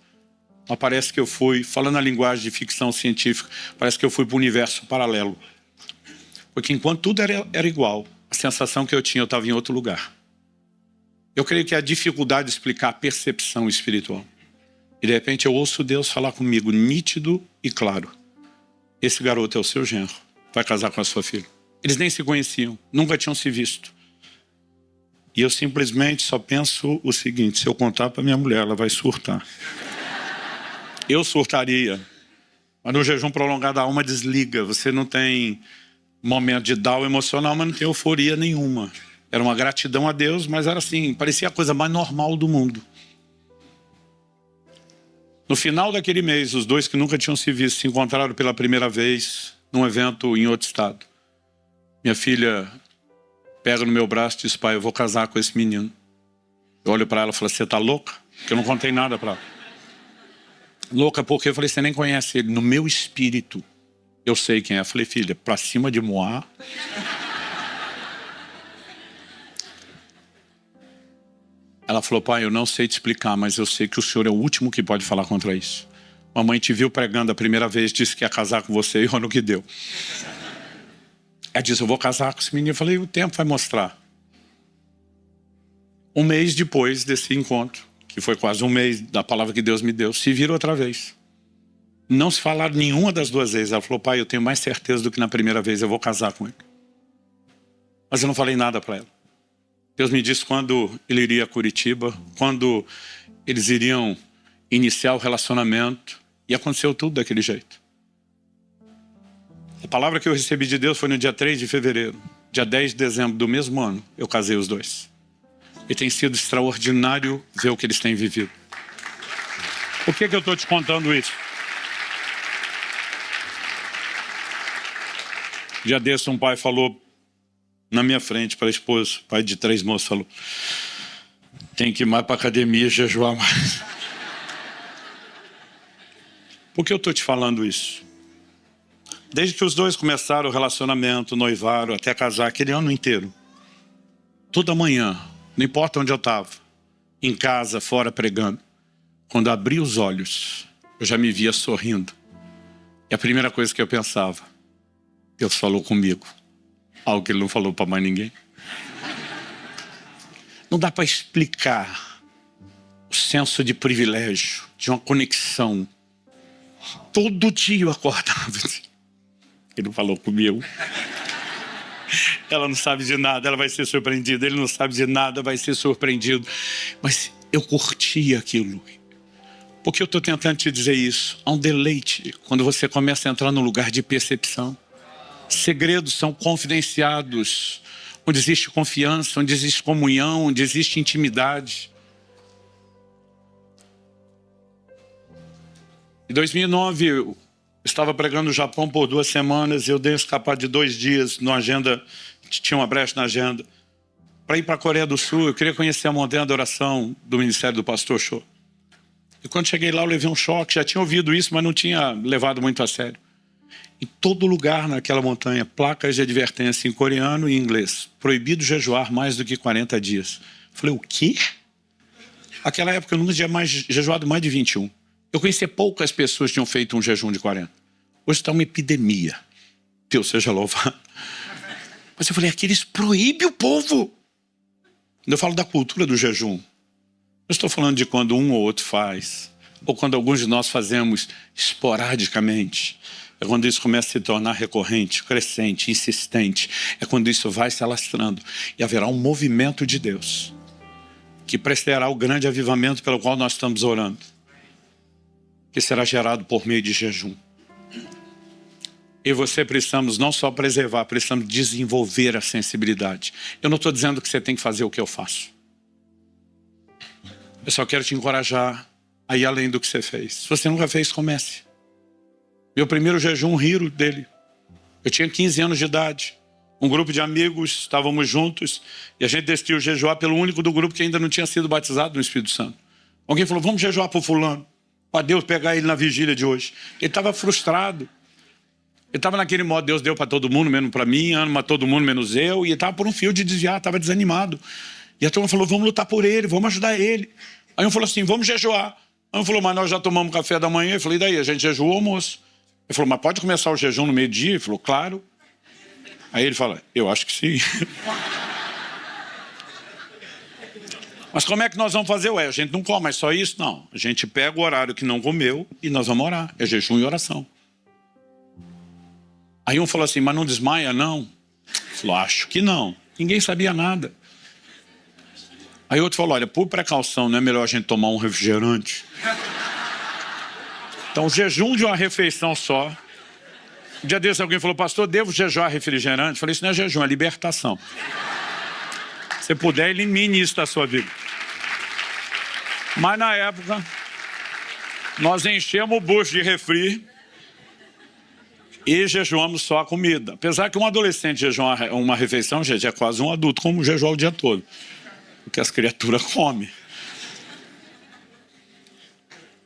Speaker 1: mas parece que eu fui, falando a linguagem de ficção científica, parece que eu fui para o universo paralelo. Porque enquanto tudo era igual, a sensação que eu tinha, eu estava em outro lugar. Eu creio que é a dificuldade de explicar a percepção espiritual. E de repente eu ouço Deus falar comigo, nítido e claro. Esse garoto é o seu genro, vai casar com a sua filha. Eles nem se conheciam, nunca tinham se visto. E eu simplesmente só penso o seguinte, se eu contar para minha mulher, ela vai surtar. Eu surtaria. Mas no jejum prolongado a alma desliga, você não tem momento de down emocional, mas não tem euforia nenhuma. Era uma gratidão a Deus, mas era assim, parecia a coisa mais normal do mundo. No final daquele mês, os dois que nunca tinham se visto se encontraram pela primeira vez num evento em outro estado. Minha filha pega no meu braço e diz, pai, eu vou casar com esse menino. Eu olho para ela e falo, você tá louca? Porque eu não contei nada para ela. Louca porque eu falei, você nem conhece ele. No meu espírito, eu sei quem é. Eu falei, filha, pra cima de Moá. Ela falou, pai, eu não sei te explicar, mas eu sei que o senhor é o último que pode falar contra isso. Mamãe te viu pregando a primeira vez, disse que ia casar com você e olha o que deu. Ela disse, eu vou casar com esse menino. Eu falei, o tempo vai mostrar. Um mês depois desse encontro, que foi quase um mês da palavra que Deus me deu, se viram outra vez. Não se falaram nenhuma das duas vezes. Ela falou, pai, eu tenho mais certeza do que na primeira vez, eu vou casar com ele. Mas eu não falei nada para ela. Deus me disse quando ele iria a Curitiba, quando eles iriam iniciar o relacionamento, e aconteceu tudo daquele jeito. A palavra que eu recebi de Deus foi no dia 3 de fevereiro. Dia 10 de dezembro do mesmo ano, eu casei os dois. E tem sido extraordinário ver o que eles têm vivido. Por que eu estou te contando isso? Dia desse um pai falou na minha frente para a esposa, pai de 3 moços, falou, tem que ir mais para a academia e jejuar mais. Por que eu estou te falando isso? Desde que os dois começaram o relacionamento, noivaram, até casar, aquele ano inteiro, toda manhã, não importa onde eu estava, em casa, fora, pregando, quando abri os olhos, eu já me via sorrindo. E a primeira coisa que eu pensava, Deus falou comigo, algo que ele não falou para mais ninguém. Não dá para explicar o senso de privilégio, de uma conexão. Todo dia eu acordava assim, ele não falou comigo. Ela não sabe de nada, ela vai ser surpreendida. Ele não sabe de nada, vai ser surpreendido. Mas eu curti aquilo. Por que eu estou tentando te dizer isso? Há um deleite quando você começa a entrar num lugar de percepção. Segredos são confidenciados, onde existe confiança, onde existe comunhão, onde existe intimidade. Em 2009, eu estava pregando no Japão por 2 semanas, eu dei uma escapada de 2 dias na agenda, tinha uma brecha na agenda, para ir para a Coreia do Sul. Eu queria conhecer a montanha de oração do ministério do pastor Cho. E quando cheguei lá, eu levei um choque, já tinha ouvido isso, mas não tinha levado muito a sério. Em todo lugar naquela montanha, placas de advertência em coreano e inglês. Proibido jejuar mais do que 40 dias. Falei, o quê? Naquela época eu nunca tinha jejuado mais de 21. Eu conhecia poucas pessoas que tinham feito um jejum de 40. Hoje está uma epidemia. Deus seja louvado. Mas eu falei, aqui eles proíbem o povo. Quando eu falo da cultura do jejum, eu estou falando de quando um ou outro faz, ou quando alguns de nós fazemos esporadicamente. É quando isso começa a se tornar recorrente, crescente, insistente. É quando isso vai se alastrando. E haverá um movimento de Deus que prestará o grande avivamento pelo qual nós estamos orando, que será gerado por meio de jejum. E você precisamos não só preservar, precisamos desenvolver a sensibilidade. Eu não estou dizendo que você tem que fazer o que eu faço. Eu só quero te encorajar a ir além do que você fez. Se você nunca fez, comece. Meu primeiro jejum, riram dele. Eu tinha 15 anos de idade. Um grupo de amigos, estávamos juntos, e a gente decidiu jejuar pelo único do grupo que ainda não tinha sido batizado no Espírito Santo. Alguém falou, vamos jejuar por fulano, para Deus pegar ele na vigília de hoje. Ele estava frustrado. Ele estava naquele modo, Deus deu para todo mundo, menos para mim, ama todo mundo, menos eu, e ele estava por um fio de desviar, estava desanimado. E a turma falou, vamos lutar por ele, vamos ajudar ele. Aí um falou assim, vamos jejuar. Ele falou, mas nós já tomamos café da manhã. Eu falei, daí? A gente jejuou o almoço. Ele falou, mas pode começar o jejum no meio-dia? Ele falou, claro. Aí ele fala, eu acho que sim. Mas como é que nós vamos fazer? Ué, a gente não come, mas só isso? Não. A gente pega o horário que não comeu e nós vamos orar. É jejum e oração. Aí um falou assim, mas não desmaia, não? Ele falou, acho que não. Ninguém sabia nada. Aí outro falou, olha, por precaução, não é melhor a gente tomar um refrigerante? Então, o jejum de uma refeição só. Um dia desse alguém falou, pastor, devo jejuar refrigerante? Eu falei, isso não é jejum, é libertação. Se puder, elimine isso da sua vida. Mas na época, nós enchemos o bucho de refri e jejuamos só a comida. Apesar que um adolescente jejuar uma refeição, gente, é quase um adulto, como jejuar o dia todo. Porque as criaturas comem.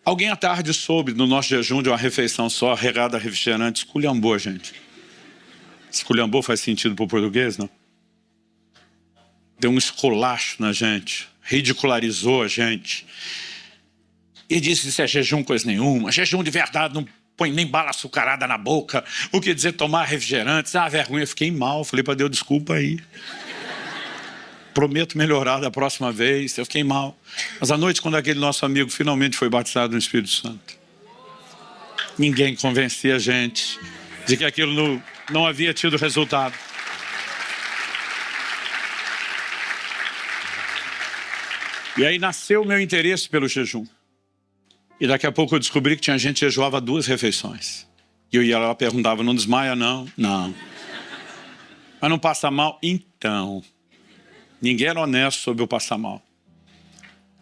Speaker 1: Alguém à tarde soube do nosso jejum de uma refeição só, regada a refrigerante, esculhambou, gente. Esculhambou faz sentido para o português, não? Deu um esculacho na gente, ridicularizou a gente. E disse, isso é jejum coisa nenhuma, jejum de verdade não põe nem bala açucarada na boca. O que dizer tomar refrigerante? Ah, vergonha, eu fiquei mal, falei para Deus, desculpa aí. Prometo melhorar da próxima vez, eu fiquei mal. Mas à noite, quando aquele nosso amigo finalmente foi batizado no Espírito Santo, ninguém convencia a gente de que aquilo não havia tido resultado. E aí nasceu o meu interesse pelo jejum. E daqui a pouco eu descobri que tinha gente que jejuava 2 refeições. E eu ia lá e perguntava, não desmaia não? Não. Mas não passa mal? Então. Ninguém era honesto sobre eu passar mal.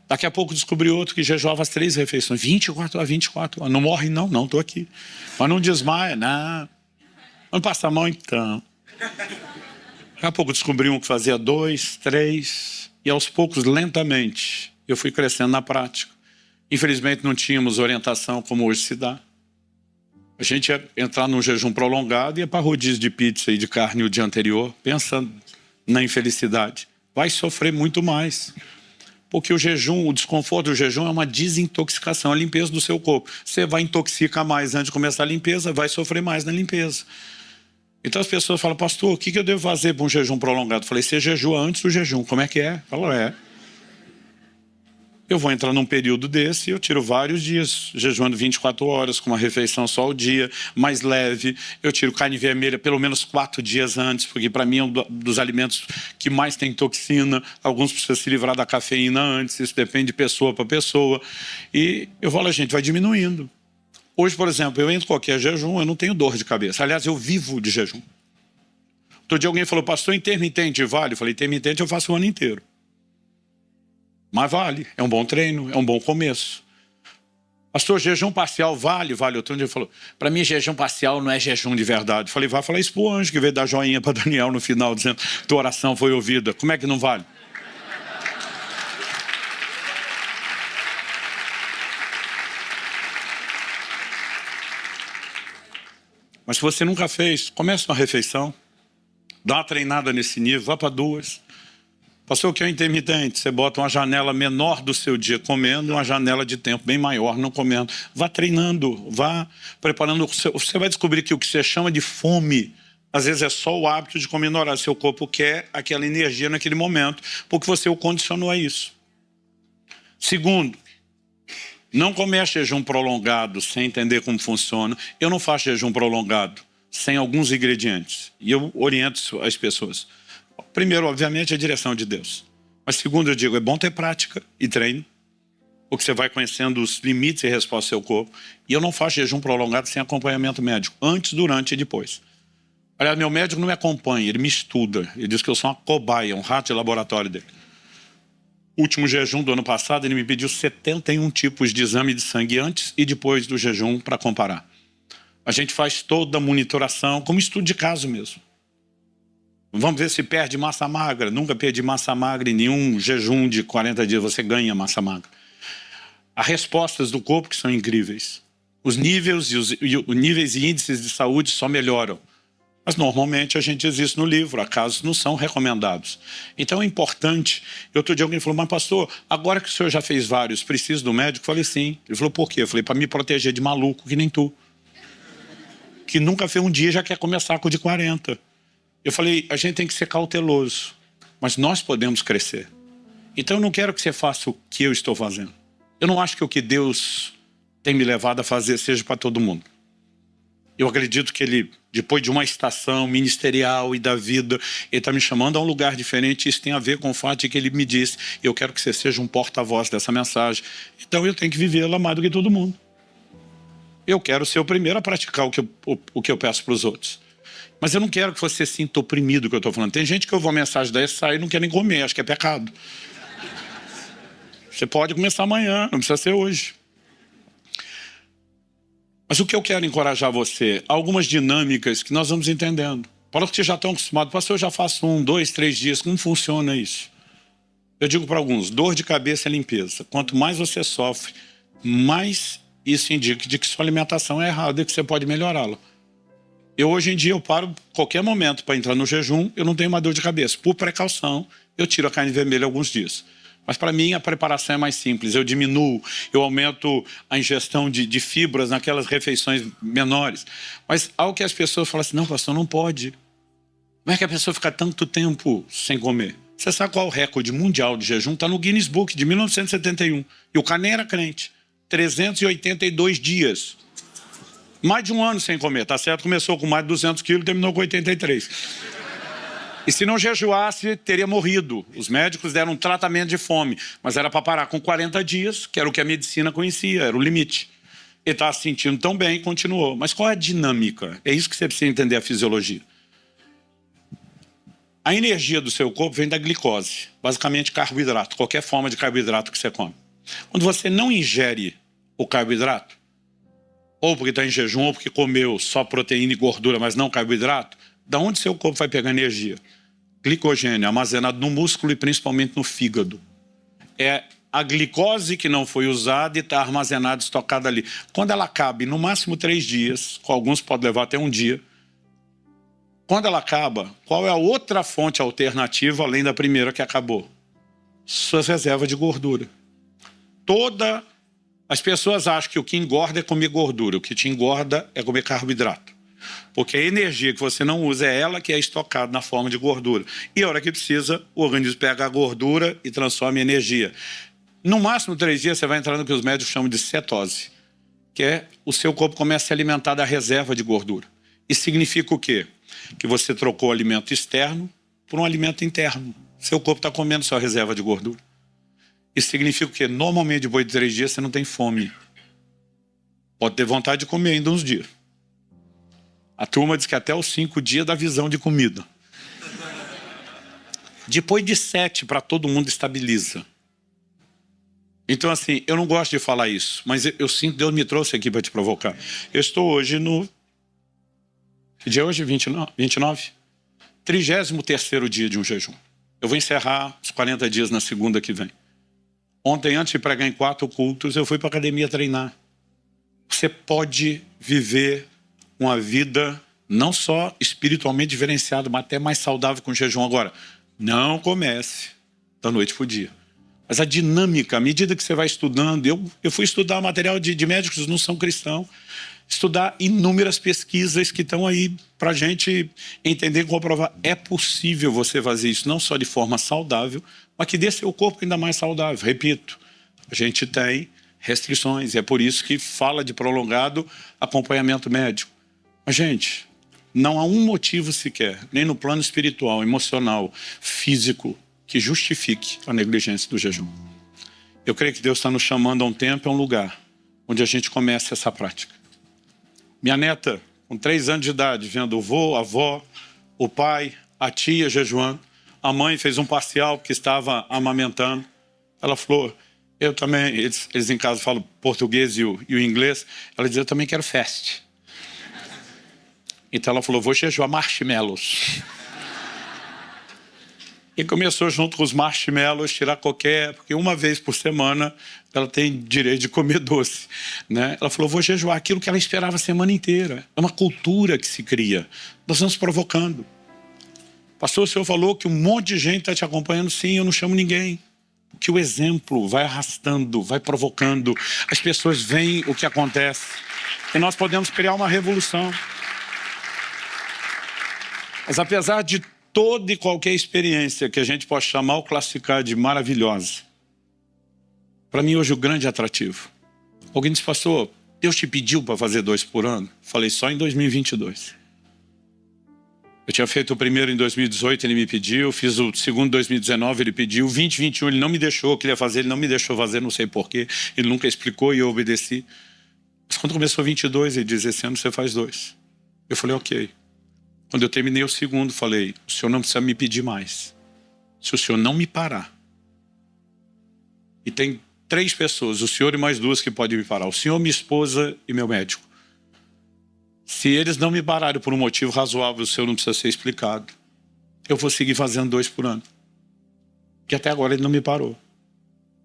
Speaker 1: Daqui a pouco descobri outro que jejuava as 3 refeições. 24 a 24 horas. Não morre não, não, estou aqui. Mas não desmaia, não. Não passa mal então. Daqui a pouco descobri um que fazia 2, 3... E aos poucos, lentamente, eu fui crescendo na prática. Infelizmente, não tínhamos orientação como hoje se dá. A gente ia entrar num jejum prolongado e ia para rodízio de pizza e de carne o dia anterior, pensando na infelicidade. Vai sofrer muito mais. Porque o jejum, o desconforto do jejum é uma desintoxicação, a limpeza do seu corpo. Você vai intoxicar mais antes de começar a limpeza, vai sofrer mais na limpeza. Então as pessoas falam, pastor, o que eu devo fazer para um jejum prolongado? Eu falei, você jejua antes do jejum, como é que é? Falou, eu vou entrar num período desse e eu tiro vários dias, jejuando 24 horas, com uma refeição só ao dia, mais leve. Eu tiro carne vermelha pelo menos 4 dias antes, porque para mim é um dos alimentos que mais tem toxina. Alguns precisam se livrar da cafeína antes, isso depende de pessoa para pessoa. E eu falo, a gente vai diminuindo. Hoje, por exemplo, eu entro em qualquer jejum, eu não tenho dor de cabeça. Aliás, eu vivo de jejum. Outro dia alguém falou, pastor, intermitente vale? Eu falei, intermitente eu faço o ano inteiro. Mas vale, é um bom treino, é um bom começo. Pastor, jejum parcial vale? Vale. Outro dia ele falou, para mim jejum parcial não é jejum de verdade. Eu falei, vai falar isso pro anjo que veio dar joinha para Daniel no final, dizendo, tua oração foi ouvida. Como é que não vale? Mas se você nunca fez, comece uma refeição, dá uma treinada nesse nível, vá para 2. Pastor, o que é intermitente? Você bota uma janela menor do seu dia comendo e uma janela de tempo bem maior não comendo. Vá treinando, vá preparando. Você vai descobrir que o que você chama de fome, às vezes é só o hábito de comer no horário. Seu corpo quer aquela energia naquele momento, porque você o condicionou a isso. Segundo, não comece jejum prolongado sem entender como funciona. Eu não faço jejum prolongado sem alguns ingredientes. E eu oriento as pessoas. Primeiro, obviamente, é a direção de Deus. Mas segundo, eu digo, é bom ter prática e treino. Porque você vai conhecendo os limites e respostas do seu corpo. E eu não faço jejum prolongado sem acompanhamento médico. Antes, durante e depois. Aliás, meu médico não me acompanha, ele me estuda. Ele diz que eu sou uma cobaia, um rato de laboratório dele. Último jejum do ano passado, ele me pediu 71 tipos de exame de sangue antes e depois do jejum para comparar. A gente faz toda a monitoração, como estudo de caso mesmo. Vamos ver se perde massa magra. Nunca perdi massa magra em nenhum jejum de 40 dias, você ganha massa magra. As respostas do corpo que são incríveis. Os níveis e índices de saúde só melhoram. Mas normalmente a gente diz isso no livro, há casos que não são recomendados. Então é importante. Outro dia alguém falou, mas pastor, agora que o senhor já fez vários, precisa do médico? Eu falei, sim. Ele falou, por quê? Eu falei, para me proteger de maluco que nem tu. Que nunca fez um dia e já quer começar com o de 40. Eu falei, a gente tem que ser cauteloso, mas nós podemos crescer. Então eu não quero que você faça o que eu estou fazendo. Eu não acho que o que Deus tem me levado a fazer seja para todo mundo. Eu acredito que Ele, depois de uma estação ministerial e da vida, Ele está me chamando a um lugar diferente. Isso tem a ver com o fato de que Ele me disse, eu quero que você seja um porta-voz dessa mensagem. Então eu tenho que vivê-la mais do que todo mundo. Eu quero ser o primeiro a praticar o que eu peço para os outros. Mas eu não quero que você sinta oprimido, que eu estou falando. Tem gente que ouve uma mensagem dessa e sai e não quer nem comer, acho que é pecado. Você pode começar amanhã, não precisa ser hoje. Mas o que eu quero encorajar você, algumas dinâmicas que nós vamos entendendo. Para os que já estão acostumados, pastor, eu já faço 1, 2, 3 dias, como funciona isso? Eu digo para alguns, dor de cabeça é limpeza. Quanto mais você sofre, mais isso indica de que sua alimentação é errada e que você pode melhorá-la. Hoje em dia, eu paro qualquer momento para entrar no jejum, eu não tenho uma dor de cabeça. Por precaução, eu tiro a carne vermelha alguns dias. Mas para mim a preparação é mais simples, eu diminuo, eu aumento a ingestão de fibras naquelas refeições menores. Mas algo que as pessoas falam assim, não pastor, não pode. Como é que a pessoa fica tanto tempo sem comer? Você sabe qual é o recorde mundial de jejum? Está no Guinness Book de 1971. E o cara nem era crente. 382 dias. Mais de um ano sem comer, tá certo? Começou com mais de 200 quilos e terminou com 83. E se não jejuasse, teria morrido. Os médicos deram um tratamento de fome, mas era para parar com 40 dias, que era o que a medicina conhecia, era o limite. Ele estava se sentindo tão bem e continuou. Mas qual é a dinâmica? É isso que você precisa entender, a fisiologia. A energia do seu corpo vem da glicose, basicamente carboidrato, qualquer forma de carboidrato que você come. Quando você não ingere o carboidrato, ou porque está em jejum, ou porque comeu só proteína e gordura, mas não carboidrato, da onde seu corpo vai pegar energia? Glicogênio, armazenado no músculo e principalmente no fígado. É a glicose que não foi usada e está armazenada, estocada ali. Quando ela acaba, no máximo 3 dias, com alguns pode levar até um dia, quando ela acaba, qual é a outra fonte alternativa, além da primeira que acabou? Suas reservas de gordura. As pessoas acham que o que engorda é comer gordura, o que te engorda é comer carboidrato. Porque a energia que você não usa é ela que é estocada na forma de gordura. E a hora que precisa, o organismo pega a gordura e transforma em energia. No máximo 3 dias você vai entrar no que os médicos chamam de cetose, que é o seu corpo começa a se alimentar da reserva de gordura. Isso significa o quê? Que você trocou o alimento externo por um alimento interno. Seu corpo está comendo sua reserva de gordura. Isso significa o quê? Normalmente, depois de 3 dias, você não tem fome. Pode ter vontade de comer ainda uns dias. A turma diz que até os 5 dias dá visão de comida. Depois de 7, para todo mundo estabiliza. Então, assim, eu não gosto de falar isso, mas eu sinto que Deus me trouxe aqui para te provocar. Eu estou hoje no... Que dia é hoje? 29? 33º dia de um jejum. Eu vou encerrar os 40 dias na segunda que vem. Ontem, antes de pregar em 4 cultos, eu fui para a academia treinar. Você pode viver uma vida não só espiritualmente diferenciada, mas até mais saudável com jejum. Agora, não comece da noite para o dia. Mas a dinâmica, à medida que você vai estudando, eu fui estudar material de médicos que não são cristãos, estudar inúmeras pesquisas que estão aí para a gente entender e comprovar. É possível você fazer isso não só de forma saudável, mas que dê seu corpo ainda mais saudável. Repito, a gente tem restrições, e é por isso que fala de prolongado acompanhamento médico. Mas, gente, não há um motivo sequer, nem no plano espiritual, emocional, físico, que justifique a negligência do jejum. Eu creio que Deus está nos chamando a um tempo, a um lugar, onde a gente começa essa prática. Minha neta, com 3 anos de idade, vendo o vô, a avó, o pai, a tia jejuando, a mãe fez um parcial porque estava amamentando. Ela falou, eu também, eles em casa falam português e o inglês, ela dizia, eu também quero fast. Então ela falou, vou jejuar marshmallows. E começou junto com os marshmallows, tirar qualquer... Porque uma vez por semana ela tem direito de comer doce, né? Ela falou, vou jejuar aquilo que ela esperava a semana inteira. É uma cultura que se cria. Nós vamos provocando. Pastor, o senhor falou que um monte de gente está te acompanhando. Sim, eu não chamo ninguém. Que o exemplo vai arrastando, vai provocando. As pessoas veem o que acontece. E nós podemos criar uma revolução. Mas apesar de toda e qualquer experiência que a gente pode chamar ou classificar de maravilhosa, para mim hoje o grande atrativo. Alguém disse, pastor, Deus te pediu para fazer 2 por ano? Falei, só em 2022. Eu tinha feito o primeiro em 2018, ele me pediu. Fiz o segundo em 2019, ele pediu. 2021 ele não me deixou, eu queria fazer, ele não me deixou fazer, não sei porquê. Ele nunca explicou e eu obedeci. Mas quando começou 22, ele disse, esse ano você faz 2. Eu falei, ok. Quando eu terminei o segundo, falei, o senhor não precisa me pedir mais. Se o senhor não me parar. E tem 3 pessoas, o senhor e mais 2 que podem me parar. O senhor, minha esposa e meu médico. Se eles não me pararem por um motivo razoável, o senhor não precisa ser explicado. Eu vou seguir fazendo 2 por ano. Que até agora ele não me parou.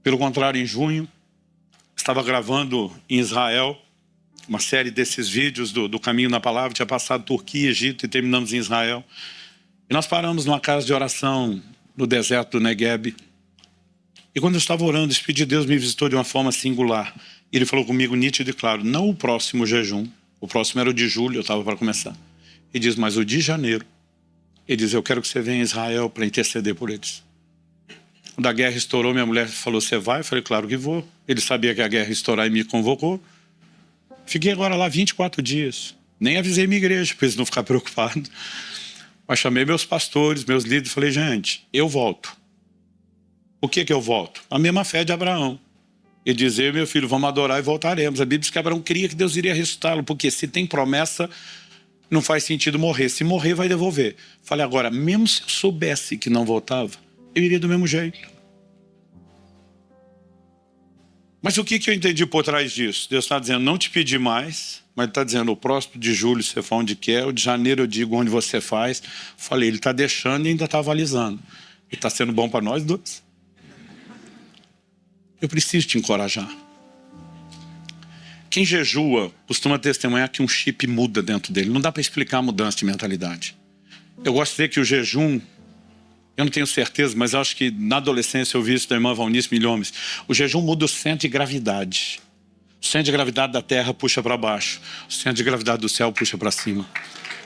Speaker 1: Pelo contrário, em junho, estava gravando em Israel uma série desses vídeos do Caminho na Palavra. Tinha passado Turquia, Egito e terminamos em Israel. E nós paramos numa casa de oração no deserto do Negueb. E quando eu estava orando, o Espírito de Deus me visitou de uma forma singular. E ele falou comigo nítido e claro, não o próximo jejum. O próximo era o de julho, eu estava para começar. Ele diz, mas o de janeiro. Ele diz, eu quero que você venha a Israel para interceder por eles. Quando a guerra estourou, minha mulher falou, você vai? Eu falei, claro que vou. Ele sabia que a guerra ia estourar e me convocou. Fiquei agora lá 24 dias. Nem avisei minha igreja, para eles não ficarem preocupados. Mas chamei meus pastores, meus líderes, falei, gente, eu volto. O que eu volto? A mesma fé de Abraão. Ele diz, eu e meu filho, vamos adorar e voltaremos. A Bíblia diz que Abraão cria que Deus iria ressuscitá-lo, porque se tem promessa, não faz sentido morrer. Se morrer, vai devolver. Falei, agora, mesmo se eu soubesse que não voltava, eu iria do mesmo jeito. Mas o que eu entendi por trás disso? Deus está dizendo, não te pedi mais, mas Ele está dizendo, o próximo de julho você faz onde quer, o de janeiro eu digo onde você faz. Falei, Ele está deixando e ainda está avalizando. E está sendo bom para nós 2. Eu preciso te encorajar. Quem jejua costuma testemunhar que um chip muda dentro dele. Não dá para explicar a mudança de mentalidade. Eu gosto de dizer que o jejum, eu não tenho certeza, mas acho que na adolescência eu vi isso da irmã Valnice Milhomes. O jejum muda o centro de gravidade. O centro de gravidade da terra puxa para baixo. O centro de gravidade do céu puxa para cima.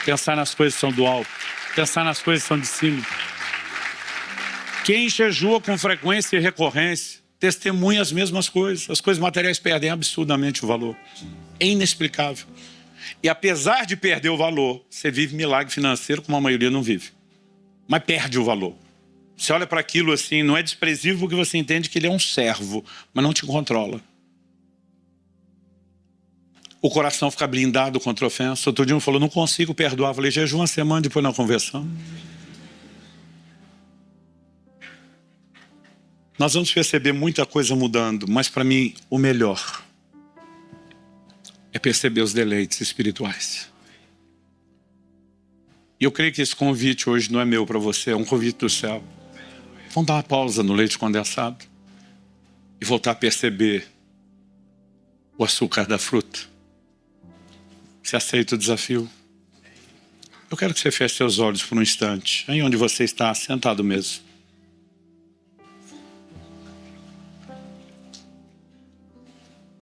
Speaker 1: Pensar nas coisas que são do alto. Pensar nas coisas que são de cima. Quem jejua com frequência e recorrência testemunha as mesmas coisas. As coisas materiais perdem absurdamente o valor. É inexplicável. E apesar de perder o valor, você vive milagre financeiro como a maioria não vive. Mas perde o valor. Você olha para aquilo assim, não é desprezível porque você entende que ele é um servo, mas não te controla. O coração fica blindado contra a ofensa. Outro dia um falou, não consigo perdoar. Eu falei, jejum uma semana, depois na conversão. Nós vamos perceber muita coisa mudando, mas para mim o melhor é perceber os deleites espirituais. E eu creio que esse convite hoje não é meu para você, é um convite do céu. Vamos dar uma pausa no leite condensado e voltar a perceber o açúcar da fruta. Você aceita o desafio? Eu quero que você feche seus olhos por um instante, aí onde você está, sentado mesmo.